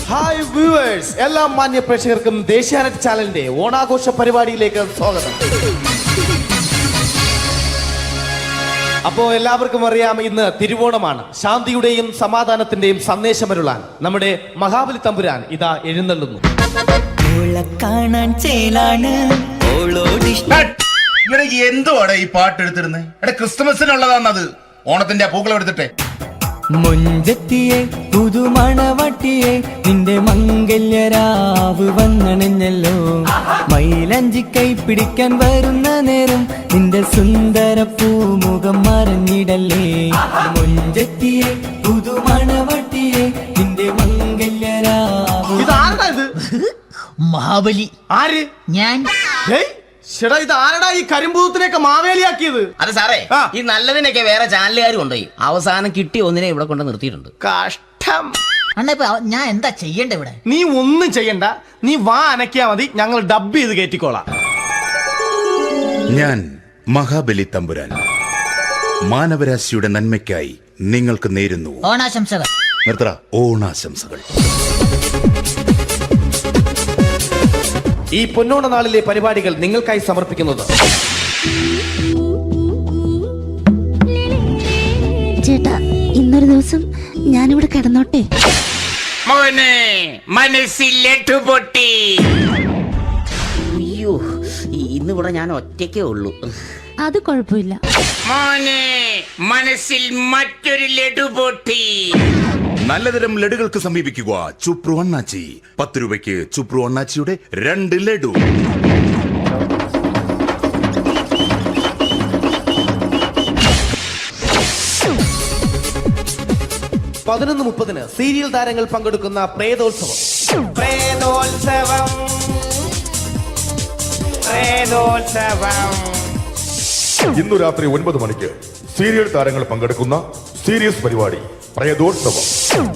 ഹായ് വ്യൂവേഴ്സ്, എല്ലാ മാന്യ പ്രേക്ഷകർക്കും ദേശീയാനെറ്റ് ചാനലിന്റെ ഓണാഘോഷ പരിപാടിയിലേക്ക് സ്വാഗതം. അപ്പോൾ എല്ലാവർക്കും അറിയാം, ഇന്ന് തിരുവോണമാണ്. ശാന്തിയുടെയും സമാധാനത്തിന്റെയും സന്ദേശമരുളാൻ നമ്മുടെ മഹാബലി തമ്പുരാൻ ഇതാ എഴുന്നള്ളുന്നു. എന്തുവാടാ ഈ പാട്ട് എടുത്തിരുന്നേ? ക്രിസ്മസിനുള്ളതാണത്. ഓണത്തിന്റെ പൂക്കളം എടുത്തിട്ടെ. മൊഞ്ചത്തിയെ പുതുമണവട്ടിയെ നിന്റെ മംഗല്യരാവ് വന്നണഞ്ഞല്ലോ. മൈലഞ്ചി കൈ പിടിക്കാൻ വരുന്ന നേരം നിന്റെ സുന്ദര പൂമുഖം മറഞ്ഞിടല്ലേ. മൊഞ്ചത്തിയെ പുതുമണവട്ടിയെ നിന്റെ മംഗല്യരാവ്. ഇതാരടാ ഇത്? മഹാബലി. ആര്? ഞാൻ. ചേട്ടാ, ഇത് ആരടാ ഈ കരിമ്പൂത്തിനെയൊക്കെ മാവേലിയാക്കിയത്? അതെ സാറേ, ഈ നല്ലതിനൊക്കെ വേറെ ചാനലുകാർ കൊണ്ടുപോയി അവസാനം കിട്ടി ഒന്നിനെ ഇവിടെ കൊണ്ട് നിർത്തിയിട്ടുണ്ട്. കഷ്ടം. ഞാൻ എന്താ ചെയ്യണ്ട ഇവിടെ? നീ ഒന്നും ചെയ്യണ്ട, നീ വാ അനക്കിയാ മതി, ഞങ്ങൾ ഡബ് ചെയ്ത് കയറ്റിക്കോളാം. ഞാൻ മഹാബലി തമ്പുരാൻ മാനവരാശിയുടെ നന്മയ്ക്കായി നിങ്ങൾക്ക് നേരുന്നു ഓണാശംസകൾ. നിർത്തറ. ഓണാശംസകൾ. ഈ പൊന്നോണ നാളിലെ പരിപാടികൾ നിങ്ങൾക്കായി സമർപ്പിക്കുന്നത് ചേട്ടാ, ഇന്നൊരു ദിവസം ഞാനിവിടെ കിടന്നോട്ടെ. മോനെ മനസ്സിലെട്ടു പൊട്ടി. അയ്യോ, ഇന്നിവിടെ ഞാൻ ഒറ്റയ്ക്കേ ഉള്ളൂ. അത് കുഴപ്പമില്ല. മോനെ മനസ്സിൽ മറ്റൊരു ലഡു പൊട്ടി. നല്ലതരം ലഡുകൾക്ക് സമീപിക്കുക ചുപ്രു അണ്ണാച്ചി. 10 രൂപയ്ക്ക് ചുപ്രു അണ്ണാച്ചിയുടെ 2 ലഡു. (11:30) സീരിയൽ താരങ്ങൾ പങ്കെടുക്കുന്ന പ്രേതോത്സവം. ഇന്നു രാത്രി 9 മണിക്ക് സീരിയൽ താരങ്ങൾ പങ്കെടുക്കുന്ന സീരിയസ് പരിപാടി പ്രേതോത്സവം.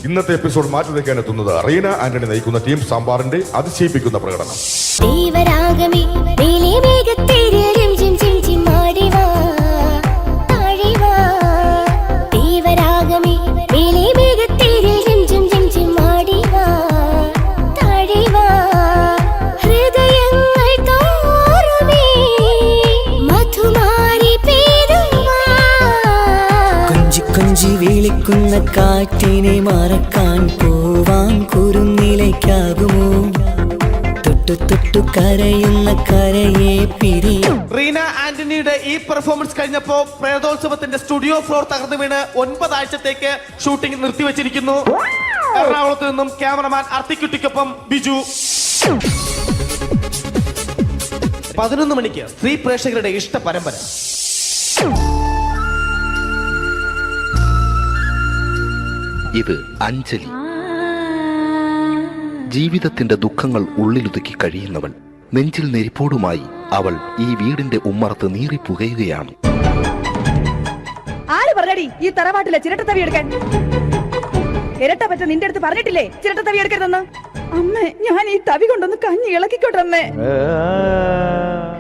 ഇന്നത്തെ എപ്പിസോഡ് മാറ്റി വയ്ക്കാൻ എത്തുന്നത് റീന ആന്റണി നയിക്കുന്ന ടീം സാമ്പാറിന്റെ അതിശയിപ്പിക്കുന്ന പ്രകടനം. വിളിക്കുന്ന കാറ്റിനെ മറക്കാൻ പോവാൻ കുറുനിലയ്ക്കാകുമോ? തൊട്ടു തൊട്ടു കരയുന്ന കരയെ പിരിയും. റീന ആന്റണിയുടെ ഈ പെർഫോമൻസ് കഴിഞ്ഞപ്പോ പ്രേതോത്സവത്തിന്റെ സ്റ്റുഡിയോ ഫ്ലോർ തകർന്നു വീണ് 9 ആഴ്ചത്തേക്ക് ഷൂട്ടിംഗ് നിർത്തിവെച്ചിരിക്കുന്നു. എറണാകുളത്ത് നിന്നും ക്യാമറമാൻ അർത്തിക്കുട്ടിക്കൊപ്പം ബിജു. 11 മണിക്ക് സ്ത്രീ പ്രേക്ഷകരുടെ ഇഷ്ട പരമ്പര. ഇത് അഞ്ജലി. ജീവിതത്തിന്റെ ദുഃഖങ്ങൾ ഉള്ളിലൊതുക്കി കഴിയുന്നവൾ. നെഞ്ചിൽ നെരിപ്പോടുമായി അവൾ ഈ വീടിന്റെ ഉമ്മറത്ത് നീറി പുകയുകയാണ്. ആര് പറഞ്ഞടി ഈ തറവാട്ടിലെ ചിരട്ടത്തവി എടുക്കാൻ? ഇരട്ട പറ്റ നിന്റെ അടുത്ത് പറഞ്ഞിട്ടില്ലേ ചിരട്ടത്തവി എടുക്കരുതെന്ന്? അമ്മേ, ഞാൻ ഈ തവി കൊണ്ടൊന്ന് കഞ്ഞി ഇളക്കിക്കോട്ടെ അമ്മേ.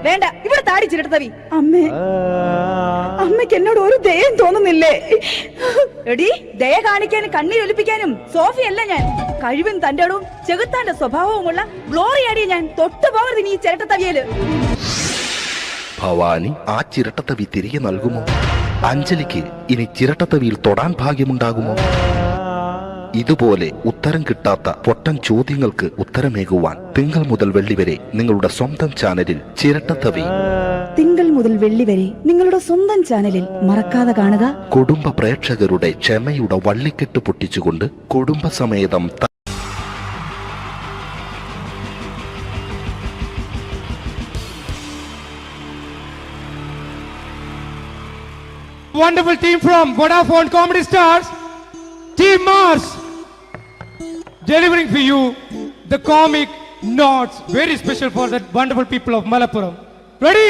വേണ്ട, ഇവിടെ താടി ചിരട്ടത്തവി. അമ്മേ, അമ്മയ്ക്ക് എന്നോട് ഒരു ദയം തോന്നുന്നില്ലേ? എടി, ദയ കാണിക്കാനും കണ്ണീരൊലിപ്പിക്കാനും സോഫിയല്ല ഞാൻ. കഴിവും തന്റെ ഇടവും ചെകുത്താന്റെ സ്വഭാവവുമുള്ള ഗ്ലോറി ആടിയ ഞാൻ. തൊട്ടു പോകരുത് ഇനി ഈ ചിരട്ടത്തവിയല്. ഭവാനി ആ ചിരട്ടത്തവി തിരികെ നൽകുമോ? അഞ്ജലിക്ക് ഇനി ചിരട്ടത്തവിയിൽ തൊടാൻ ഭാഗ്യമുണ്ടാകുമോ? ഇതുപോലെ ഉത്തരം കിട്ടാത്ത പൊട്ടൻ ചോദ്യങ്ങൾക്ക് ഉത്തരമേകുവാൻ തിങ്കൾ മുതൽ വെള്ളി വരെ നിങ്ങളുടെ സ്വന്തം ചാനലിൽ ചിരട്ടത്തവി. തിങ്കൾ മുതൽ വെള്ളി വരെ നിങ്ങളുടെ സ്വന്തം ചാനലിൽ മറക്കാതെ കാണുക. കുടുംബ പ്രേക്ഷകരുടെ ക്ഷമയുടെ വള്ളിക്കെട്ട് പൊട്ടിച്ചുകൊണ്ട് കുടുംബസമേതം wonderful team from Vodafone Comedy Stars, Team Mars, delivering for you the comic notes, very special for the wonderful people of Malappuram. Ready?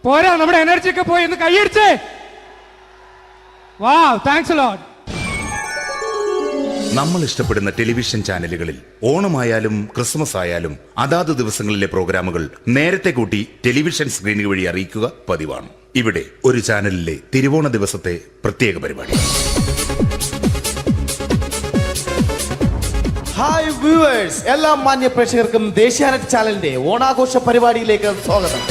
പോരാ, നമ്മുടെ എനർജി ഒക്കെ പോയി ഒന്ന് കൈയടിച്ചേ. Wow, thanks a lot. നമ്മൾ ഇഷ്ടപ്പെടുന്ന ടെലിവിഷൻ ചാനലുകളിൽ ഓണമായാലും ക്രിസ്മസ് ആയാലും അതാത് ദിവസങ്ങളിലെ പ്രോഗ്രാമുകൾ നേരത്തെ കൂട്ടി ടെലിവിഷൻ സ്ക്രീനുകൾ വഴി അറിയിക്കുക പതിവാണ്. ഇവിടെ ഒരു ചാനലിലെ തിരുവോണ ദിവസത്തെ പ്രത്യേക പരിപാടി. ഹായ് വ്യൂവേഴ്സ്, എല്ലാ മാന്യ പ്രേക്ഷകർക്കും ദേശീയാനെറ്റ് ചാനലിന്റെ ഓണാഘോഷ പരിപാടിയിലേക്ക് സ്വാഗതം.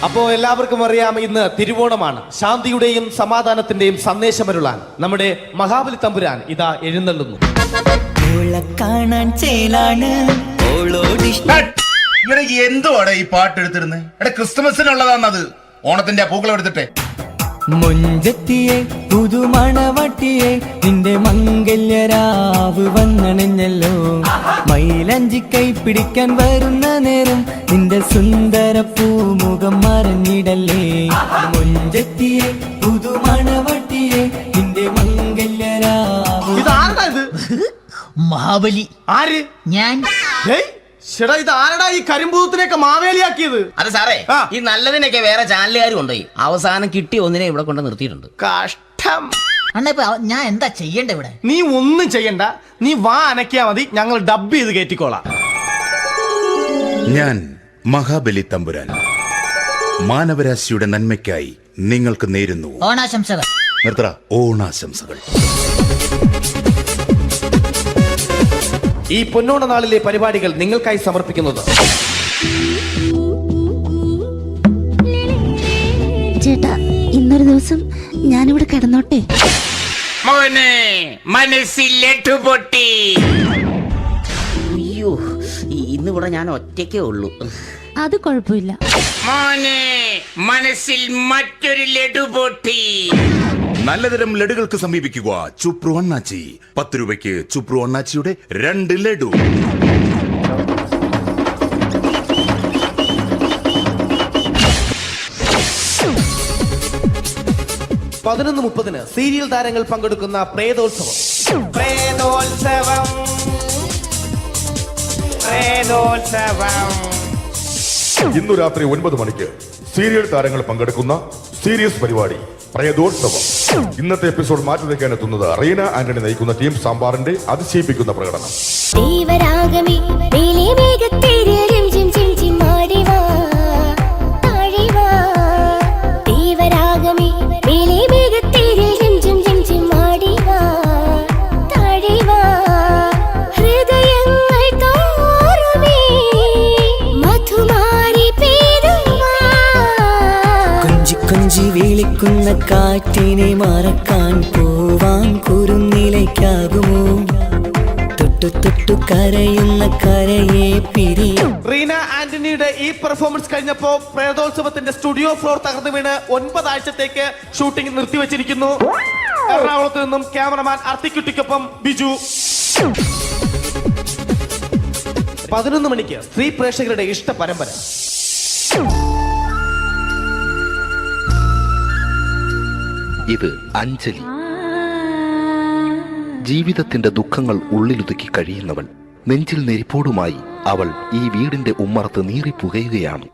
അപ്പോ എല്ലാവർക്കും അറിയാം, ഇന്ന് തിരുവോണമാണ്. ശാന്തിയുടെയും സമാധാനത്തിന്റെയും സന്ദേശമരുളാൻ നമ്മുടെ മഹാബലി തമ്പുരാൻ ഇതാ എഴുന്നള്ളുന്നു. എന്തുവാടാ ഈ പാട്ട് എടുത്തിരുന്നത്? എടാ, ക്രിസ്മസിനുള്ളതാണത്. ഓണത്തിന്റെ പൂക്കളം എടുത്തിട്ടെ. മുഞ്ചത്തിയെ പുതുമണവട്ടിയെ നിന്റെ മംഗല്യരാവ് വന്നണഞ്ഞല്ലോ. മൈലഞ്ചി കൈ പിടിക്കാൻ വരുന്ന നേരം നിന്റെ സുന്ദര പൂമുഖം മറഞ്ഞിടല്ലേ. മുഞ്ചത്തിയെ പുതുമണവട്ടിയെ നിന്റെ മംഗല്യരാവ്. ഇതാരടാ ഇത്? മഹാബലി. ആര്? ഞാൻ. ചേട്ടാ, ഇത് ആരടാ ഈ കരിമ്പൂത്തിനെയൊക്കെ മാവേലിയാക്കിയത്? അത് സാറേ, ഈ നല്ലതിനൊക്കെ വേറെ ചാനലുകാർ കൊണ്ടുപോയി അവസാനം കിട്ടി ഒന്നിനെ ഇവിടെ കൊണ്ട് നിർത്തിയിട്ടുണ്ട്. കഷ്ടം. അണ്ണ ഇപ്പൊ ഞാൻ എന്താ ചെയ്യണ്ട ഇവിടെ? നീ ഒന്നും ചെയ്യണ്ട, നീ വാ അനക്കിയാ മതി, ഞങ്ങൾ ഡബ് ചെയ്ത് കയറ്റിക്കോളാം. ഞാൻ മഹാബലി തമ്പുരാൻ മാനവരാശിയുടെ നന്മയ്ക്കായി നിങ്ങൾക്ക് നേരുന്നു ഓണാശംസകൾ. നിർത്തറ. ഓണാശംസകൾ. ഈ പൊന്നോണ നാളിലെ പരിപാടികൾ നിങ്ങൾക്കായി സമർപ്പിക്കുന്നത് ചേട്ടാ, ഇന്നൊരു ദിവസം ഞാനിവിടെ കിടന്നോട്ടെ. മോനെ മനസ്സിലെട്ടു പൊട്ടി. അയ്യോ, ഇന്നിവിടെ ഞാൻ ഒറ്റയ്ക്കേ ഉള്ളൂ. അത് കുഴപ്പമില്ല. മോനെ മനസ്സിൽ മറ്റൊരു ലഡു പൊട്ടി. നല്ലതരം ലഡുകൾക്ക് സമീപിക്കുക ചുപ്രു അണ്ണാച്ചി. 10 രൂപയ്ക്ക് ചുപ്രു അണ്ണാച്ചിയുടെ 2 ലഡു. (11:30) സീരിയൽ താരങ്ങൾ പങ്കെടുക്കുന്ന പ്രേതോത്സവം. ഇന്നു രാത്രി 9 മണിക്ക് സീരിയൽ താരങ്ങൾ പങ്കെടുക്കുന്ന സീരിയസ് പരിപാടി പ്രേതോത്സവം. ഇന്നത്തെ എപ്പിസോഡ് മാറ്റി വയ്ക്കാൻ എത്തുന്നത് റീന ആന്റണി നയിക്കുന്ന ടീം സാമ്പാറിന്റെ അതിശയിപ്പിക്കുന്ന പ്രകടനം. വിളിക്കുന്ന കാറ്റിനെ മറക്കാൻ പോവാൻ കുറുനിലയ്ക്കാകുമോ? തൊട്ടു തൊട്ടു കരയുന്ന കരയെ പിരിയും. റീന ആന്റണിയുടെ ഈ പെർഫോമൻസ് കഴിഞ്ഞപ്പോ പ്രേതോത്സവത്തിന്റെ സ്റ്റുഡിയോ ഫ്ലോർ തകർന്നു വീണ് 9 ആഴ്ചത്തേക്ക് ഷൂട്ടിംഗ് നിർത്തിവെച്ചിരിക്കുന്നു. എറണാകുളത്ത് നിന്നും ക്യാമറമാൻ അർത്തിക്കുട്ടിക്കൊപ്പം ബിജു. 11 മണിക്ക് സ്ത്രീ പ്രേക്ഷകരുടെ ഇഷ്ട പരമ്പര. ഇത് അഞ്ജലി. ജീവിതത്തിന്റെ ദുഃഖങ്ങൾ ഉള്ളിലൊതുക്കി കഴിയുന്നവൾ. നെഞ്ചിൽ നെരിപ്പോടുമായി അവൾ ഈ വീടിന്റെ ഉമ്മറത്ത് നീറിപ്പുകയുകയാണ്.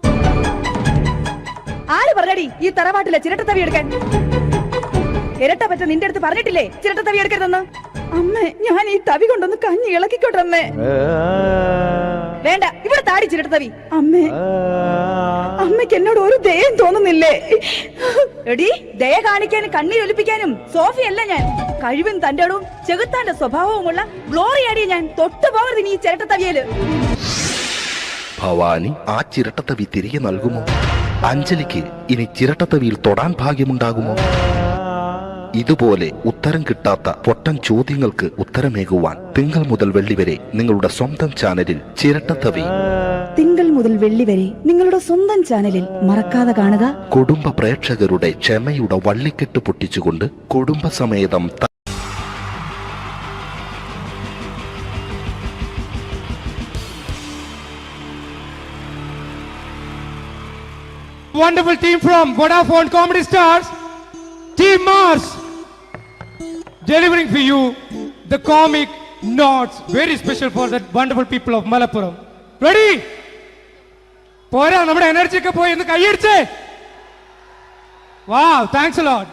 ആര് പറഞ്ഞടി ഈ തറവാട്ടിലെ ചിരട്ടത്തവി എടുക്കാൻ? ഇരട്ട പറ്റ നിന്റെ അടുത്ത് പറഞ്ഞിട്ടില്ലേ ചിരട്ടത്തവി എടുക്കരുതെന്ന്? അമ്മേ, ഞാൻ ഈ തവി കൊണ്ടൊന്ന് കഞ്ഞി ഇളക്കിക്കോട്ടെ അമ്മേ. വേണ്ട, ഇവിടെ താടി ചിരട്ടത്തവി. അമ്മേ, അമ്മയ്ക്ക് എന്നോട് ഒരു ദയം തോന്നുന്നില്ലേ? എടി, ദയ കാണിക്കാനും കണ്ണീരൊലിപ്പിക്കാനും സോഫിയല്ല ഞാൻ. കഴിവും തന്റെ ഇടവും ചെകുത്താന്റെ സ്വഭാവവുമുള്ള ഗ്ലോറിയാടി ഞാൻ. തൊട്ടുപോകരുത് നീ ചിരട്ടത്തവിയല്. ഭവാനി ആ ചിരട്ടത്തവി തിരികെ നൽകുമോ? അഞ്ജലിക്ക് ഇനി ചിരട്ടത്തവിയിൽ തൊടാൻ ഭാഗ്യമുണ്ടാകുമോ? ഇതുപോലെ ഉത്തരം കിട്ടാത്ത പൊട്ടൻ ചോദ്യങ്ങൾക്ക് ഉത്തരമേകുവാൻ തിങ്കൾ മുതൽ വെള്ളി വരെ നിങ്ങളുടെ സ്വന്തം ചാനലിൽ ചിരട്ടത്തവി. തിങ്കൾ മുതൽ വെള്ളി വരെ നിങ്ങളുടെ സ്വന്തം ചാനലിൽ മറക്കാതെ കാണുക. കുടുംബ പ്രേക്ഷകരുടെ ക്ഷമയുടെ വള്ളിക്കെട്ട് പൊട്ടിച്ചുകൊണ്ട് കുടുംബസമേതം wonderful team from Vodafone Comedy Stars, Team Mars, delivering for you the comic notes, very special for the wonderful people of Malappuram. Ready? പോരാ, നമ്മുടെ എനർജി ഒക്കെ പോയി ഒന്ന് കൈയടിച്ചേ. Wow, thanks a lot.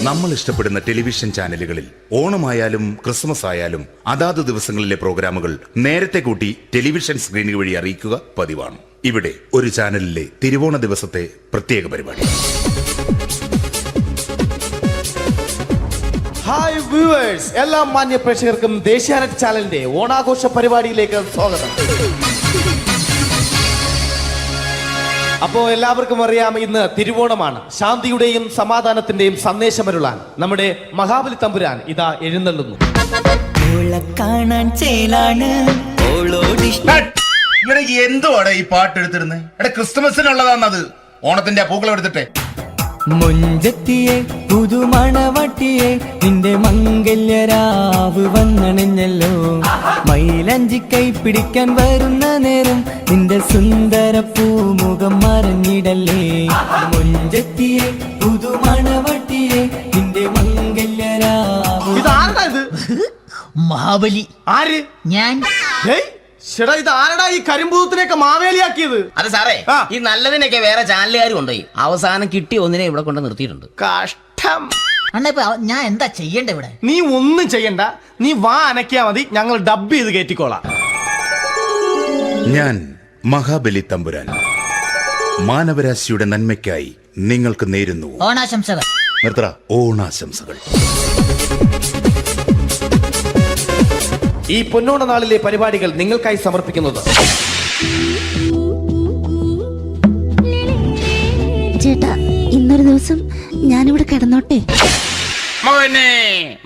നമ്മൾ ഇഷ്ടപ്പെടുന്ന ടെലിവിഷൻ ചാനലുകളിൽ ഓണമായാലും ക്രിസ്മസ് ആയാലും അതാത് ദിവസങ്ങളിലെ പ്രോഗ്രാമുകൾ നേരത്തെ കൂട്ടി ടെലിവിഷൻ സ്ക്രീനുകൾ വഴി അറിയിക്കുക പതിവാണ്. ഇവിടെ ഒരു ചാനലിലെ തിരുവോണ ദിവസത്തെ പ്രത്യേക പരിപാടി. ഹായ് വ്യൂവേഴ്സ്, എല്ലാ മാന്യ പ്രേക്ഷകർക്കും ദേശീയാനെറ്റ് ചാനലിന്റെ ഓണാഘോഷ പരിപാടിയിലേക്ക് സ്വാഗതം. അപ്പോ എല്ലാവർക്കും അറിയാം, ഇന്ന് തിരുവോണമാണ്. ശാന്തിയുടെയും സമാധാനത്തിന്റെയും സന്ദേശമരുളാൻ നമ്മുടെ മഹാബലി തമ്പുരാൻ ഇതാ എഴുന്നള്ളുന്നു. എന്തുവാണ് ഈ പാട്ട് എടുത്തിരുന്നത്? ക്രിസ്മസിനുള്ളതാണത്. ഓണത്തിന്റെ പൂക്കളം എടുത്തിട്ടെ. മുഞ്ചത്തിയെ പുതുമണവട്ടിയെ നിന്റെ മംഗല്യരാവ് വന്നണിഞ്ഞല്ലോ. മൈലഞ്ചി കൈ പിടിക്കാൻ വരുന്ന നേരം നിന്റെ സുന്ദര പൂമുഖം മറഞ്ഞിടല്ലേ. മുഞ്ചത്തിയെ പുതുമണവട്ടിയെ നിന്റെ മംഗല്യരാവ്. ഇതാരടാ ഇത്? മഹാബലി. ആര്? ഞാൻ. ചേട്ടാ, ഇത് ആരടാ ഈ കരിമ്പൂത്തിനെയൊക്കെ മാവേലിയാക്കിയത്? അത് സാറേ, ഈ നല്ലതിനൊക്കെ വേറെ ചാനലുകാർ കൊണ്ടുപോയി അവസാനം കിട്ടി ഒന്നിനെ ഇവിടെ കൊണ്ട് നിർത്തിയിട്ടുണ്ട്. കഷ്ടം. അണ്ണ ഇപ്പൊ ഞാൻ എന്താ ചെയ്യണ്ട ഇവിടെ? നീ ഒന്നും ചെയ്യണ്ട, നീ വാ അനക്കിയാ മതി, ഞങ്ങൾ ഡബ് ചെയ്ത് കയറ്റിക്കോളാം. ഞാൻ മഹാബലി തമ്പുരാൻ മാനവരാശിയുടെ നന്മയ്ക്കായി നിങ്ങൾക്ക് നേരുന്നു ഓണാശംസകൾ. നിർത്തറ. ഓണാശംസകൾ. ഈ പൊന്നോണ നാളിലെ പരിപാടികൾ നിങ്ങൾക്കായി സമർപ്പിക്കുന്നത് ചേട്ടാ, ഇന്നൊരു ദിവസം ഞാനിവിടെ കിടന്നോട്ടെ. മോനെ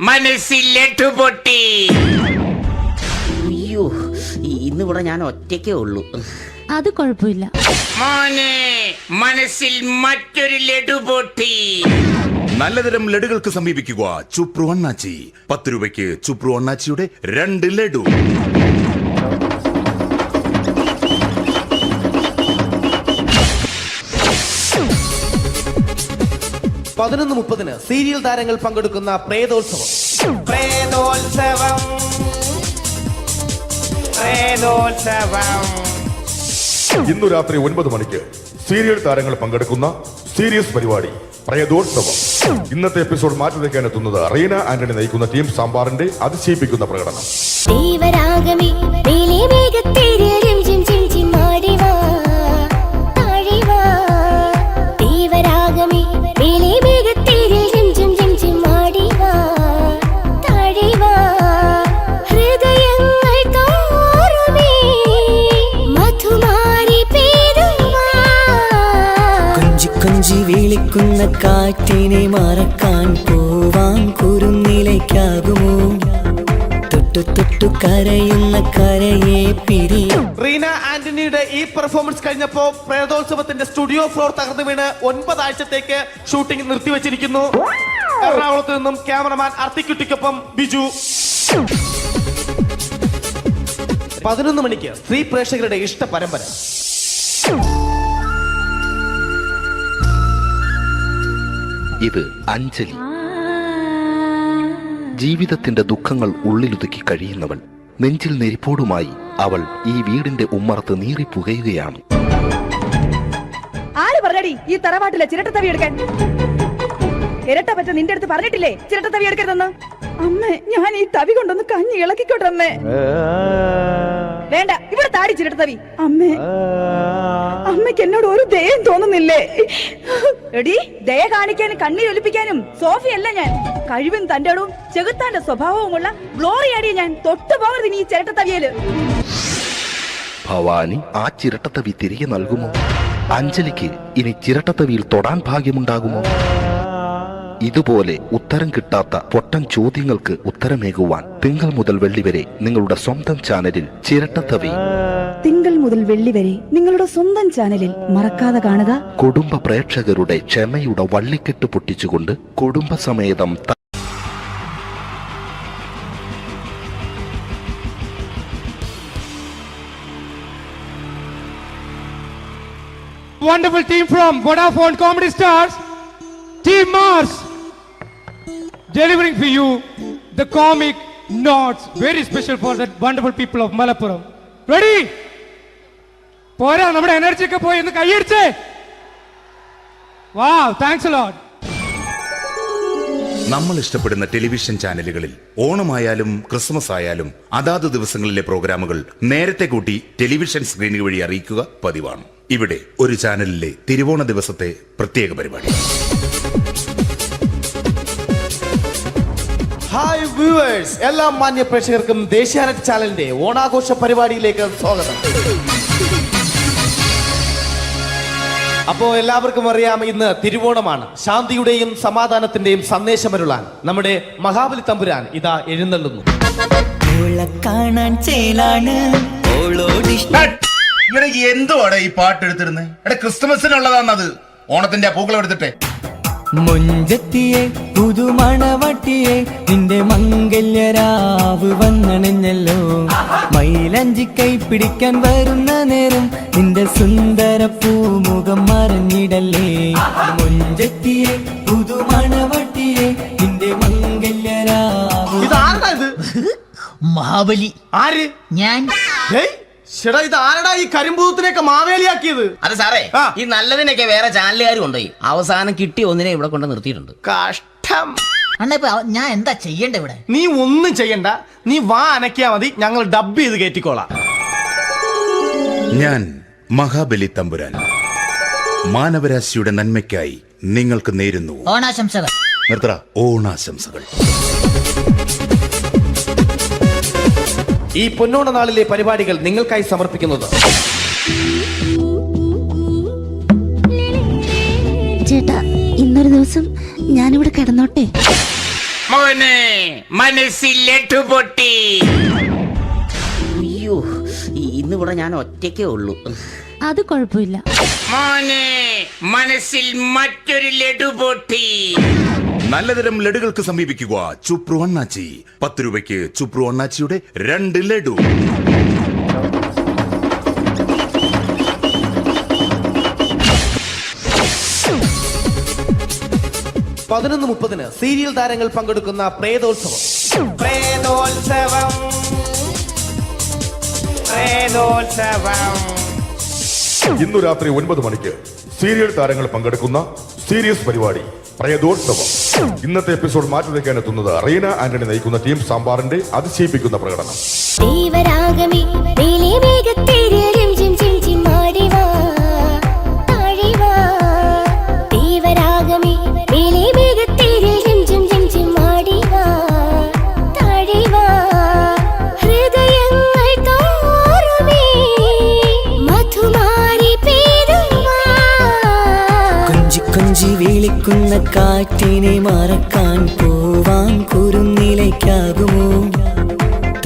മനസ്സിലെട്ടു പൊട്ടി. അയ്യോ, ഇന്നിവിടെ ഞാൻ ഒറ്റയ്ക്കേ ഉള്ളൂ. അത് കുഴപ്പമില്ല. മോനെ മനസ്സിൽ മറ്റൊരു ലഡു പൊട്ടി. നല്ലതരം ലഡുകൾക്ക് സമീപിക്കുക ചുപ്രു അണ്ണാച്ചി. 10 രൂപയ്ക്ക് ചുപ്രു അണ്ണാച്ചിയുടെ 2 ലഡു. (11:30) സീരിയൽ താരങ്ങൾ പങ്കെടുക്കുന്ന പ്രേതോത്സവം. ഇന്നു രാത്രി 9 മണിക്ക് സീരിയൽ താരങ്ങൾ പങ്കെടുക്കുന്ന സീരിയസ് പരിപാടി പ്രേതോത്സവം. ഇന്നത്തെ എപ്പിസോഡ് മാറ്റി വയ്ക്കാൻ എത്തുന്നത് റീന ആന്റണി നയിക്കുന്ന ടീം സാമ്പാറിന്റെ അതിശയിപ്പിക്കുന്ന പ്രകടനം. വിളിക്കുന്ന കാറ്റിനെ മറക്കാൻ പോവാൻ കുറുനിലയ്ക്കാകുമോ? തൊട്ടു തൊട്ടു കരയുന്ന കരയെ പിരിയും. റീന ആന്റണിയുടെ ഈ പെർഫോമൻസ് കഴിഞ്ഞപ്പോ പ്രേതോത്സവത്തിന്റെ സ്റ്റുഡിയോ ഫ്ലോർ തകർന്നു വീണ് 9 ആഴ്ചത്തേക്ക് ഷൂട്ടിംഗ് നിർത്തിവെച്ചിരിക്കുന്നു. എറണാകുളത്ത് നിന്നും ക്യാമറമാൻ അർത്തിക്കുട്ടിക്കൊപ്പം ബിജു. 11 മണിക്ക് സ്ത്രീ പ്രേക്ഷകരുടെ ഇഷ്ട പരമ്പര. ഇത് അഞ്ജലി. ജീവിതത്തിന്റെ ദുഃഖങ്ങൾ ഉള്ളിലുതുക്കി കഴിയുന്നവൾ. നെഞ്ചിൽ നെരിപ്പോടുമായി അവൾ ഈ വീടിന്റെ ഉമ്മറത്ത് നീറിപ്പുകയുകയാണ്. ആര് പറഞ്ഞടി ഈ തറവാട്ടിലെ ചിരട്ടത്തവി എടുക്കാൻ? ഇരട്ട പറ്റ നിന്റെ അടുത്ത് പറഞ്ഞിട്ടില്ലേ ചിരട്ടത്തവി എടുക്കരുതെന്ന്? അമ്മേ, ഞാൻ ഈ തവി കൊണ്ടൊന്ന് കഞ്ഞി ഇളക്കിക്കോട്ടെ അമ്മേ. വേണ്ട, ഇവിടെ താടി ചിരട്ടത്തവി. അമ്മേ, അമ്മയ്ക്ക് എന്നോട് ഒരു ദയം തോന്നുന്നില്ലേ? എടി, ദയ കാണിക്കാനും കണ്ണീരൊലിപ്പിക്കാനും സോഫിയല്ല ഞാൻ. കഴിവും തന്റെ ഇടവും ചെകുത്താന്റെ സ്വഭാവവുമുള്ള ഗ്ലോറിയാടിയ ഞാൻ. തൊട്ടുപോകരുത് നീ ചിരട്ടത്തവിയല്. ഭവാനി ആ ചിരട്ടത്തവി തിരികെ നൽകുമോ? അഞ്ജലിക്ക് ഇനി ചിരട്ടത്തവിയിൽ തൊടാൻ ഭാഗ്യമുണ്ടാകുമോ? ഇതുപോലെ ഉത്തരം കിട്ടാത്ത പൊട്ടൻ ചോദ്യങ്ങൾക്ക് ഉത്തരമേകുവാൻ തിങ്കൾ മുതൽ വെള്ളി വരെ നിങ്ങളുടെ സ്വന്തം ചാനലിൽ ചിരട്ടത്തവി. തിങ്കൾ മുതൽ വെള്ളി വരെ നിങ്ങളുടെ സ്വന്തം ചാനലിൽ മറക്കാതെ കാണുക. കുടുംബ പ്രേക്ഷകരുടെ ക്ഷമയുടെ വള്ളിക്കെട്ട് പൊട്ടിച്ചുകൊണ്ട് കുടുംബസമേതം wonderful team from Vodafone Comedy Stars, Team Mars, delivering for you the comic notes, very special for the wonderful people of Malappuram. Ready? പോരാ, നമ്മുടെ എനർജി ഒക്കെ പോയി ഒന്ന് കൈയടിച്ചേ. Wow, thanks a lot. നമ്മൾ ഇഷ്ടപ്പെടുന്ന ടെലിവിഷൻ ചാനലുകളിൽ ഓണമായാലും ക്രിസ്മസ് ആയാലും അതാത് ദിവസങ്ങളിലെ പ്രോഗ്രാമുകൾ നേരത്തെ കൂട്ടി ടെലിവിഷൻ സ്ക്രീനുകൾ വഴി അറിയിക്കുക പതിവാണ്. ഇവിടെ ഒരു ചാനലിലെ തിരുവോണ ദിവസത്തെ പ്രത്യേക പരിപാടി. ഹായ് വ്യൂവേഴ്സ്, എല്ലാ മാന്യ പ്രേക്ഷകർക്കും ദേശീയാനെറ്റ് ചാനലിന്റെ ഓണാഘോഷ പരിപാടിയിലേക്ക് സ്വാഗതം. അപ്പോ എല്ലാവർക്കും അറിയാം, ഇന്ന് തിരുവോണമാണ്. ശാന്തിയുടെയും സമാധാനത്തിന്റെയും സന്ദേശമരുളാൻ നമ്മുടെ മഹാബലി തമ്പുരാൻ ഇതാ എഴുന്നള്ളുന്നു. എന്തുവാടെ ഈ പാട്ട് എടുത്തിരുന്നത്? ക്രിസ്മസിനുള്ളതാണത്. ഓണത്തിന്റെ പൂക്കളം എടുത്തിട്ടെ. മുഞ്ചത്തിയെ പുതുമണവട്ടിയെ നിന്റെ മംഗല്യരാവ് വന്നണഞ്ഞല്ലോ. മൈലഞ്ചി കൈ പിടിക്കാൻ വരുന്ന നേരം നിന്റെ സുന്ദര പൂമുഖം മറഞ്ഞിടല്ലേ. മുഞ്ചത്തിയെ പുതുമണവട്ടിയെ നിന്റെ മംഗല്യരാവ്. ഇതാരത്? മഹാബലി. ആര്? ഞാൻ. ചേട്ടാ, ഇത് ആരടാ ഈ കരിമ്പൂത്തിനെയൊക്കെ മാവേലിയാക്കിയത്? അത് സാറേ, ഈ നല്ലതിനൊക്കെ വേറെ ചാനലുകാർ കൊണ്ടുപോയി അവസാനം കിട്ടി ഒന്നിനെ ഇവിടെ കൊണ്ട് നിർത്തിയിട്ടുണ്ട്. കഷ്ടം. അണ്ണാ ഞാൻ എന്താ ചെയ്യണ്ടേ ഇവിടെ? നീ ഒന്നും ചെയ്യണ്ട, നീ വാ അനക്കിയാ മതി, ഞങ്ങൾ ഡബ് ചെയ്ത് കയറ്റിക്കോളാം. ഞാൻ മഹാബലി തമ്പുരാൻ മാനവരാശിയുടെ നന്മയ്ക്കായി നിങ്ങൾക്ക് നേരുന്നു ഓണാശംസകൾ. നിർത്തറ. ഓണാശംസകൾ. ഈ പൊന്നോണ നാളിലെ പരിപാടികൾ നിങ്ങൾക്കായി സമർപ്പിക്കുന്നത് ചേട്ടാ, ഇന്നൊരു ദിവസം ഞാനിവിടെ കിടന്നോട്ടെ. മോനെ മനസ്സിലെട്ടു പൊട്ടി. അയ്യോ, ഇന്നിവിടെ ഞാൻ ഒറ്റയ്ക്കേ ഉള്ളൂ. അത് കുഴപ്പമില്ല. മോനെ മനസ്സിൽ മറ്റൊരു ലഡു പൊട്ടി. നല്ലതരം ലഡുകൾക്ക് സമീപിക്കുക ചുപ്രു അണ്ണാച്ചി. 10 രൂപയ്ക്ക് ചുപ്രു അണ്ണാച്ചിയുടെ 2 ലഡു. (11:30) സീരിയൽ താരങ്ങൾ പങ്കെടുക്കുന്ന പ്രേതോത്സവം. ഇന്നു രാത്രി 9 മണിക്ക് സീരിയൽ താരങ്ങൾ പങ്കെടുക്കുന്ന സീരിയസ് പരിപാടി പ്രേതോത്സവം. ഇന്നത്തെ എപ്പിസോഡ് മാറ്റി വയ്ക്കാൻ എത്തുന്നത് റീന ആന്റണി നയിക്കുന്ന ടീം സാമ്പാറിന്റെ അതിശയിപ്പിക്കുന്ന പ്രകടനം. കൊഞ്ചി വിളിക്കുന്ന കാറ്റിനെ മറക്ക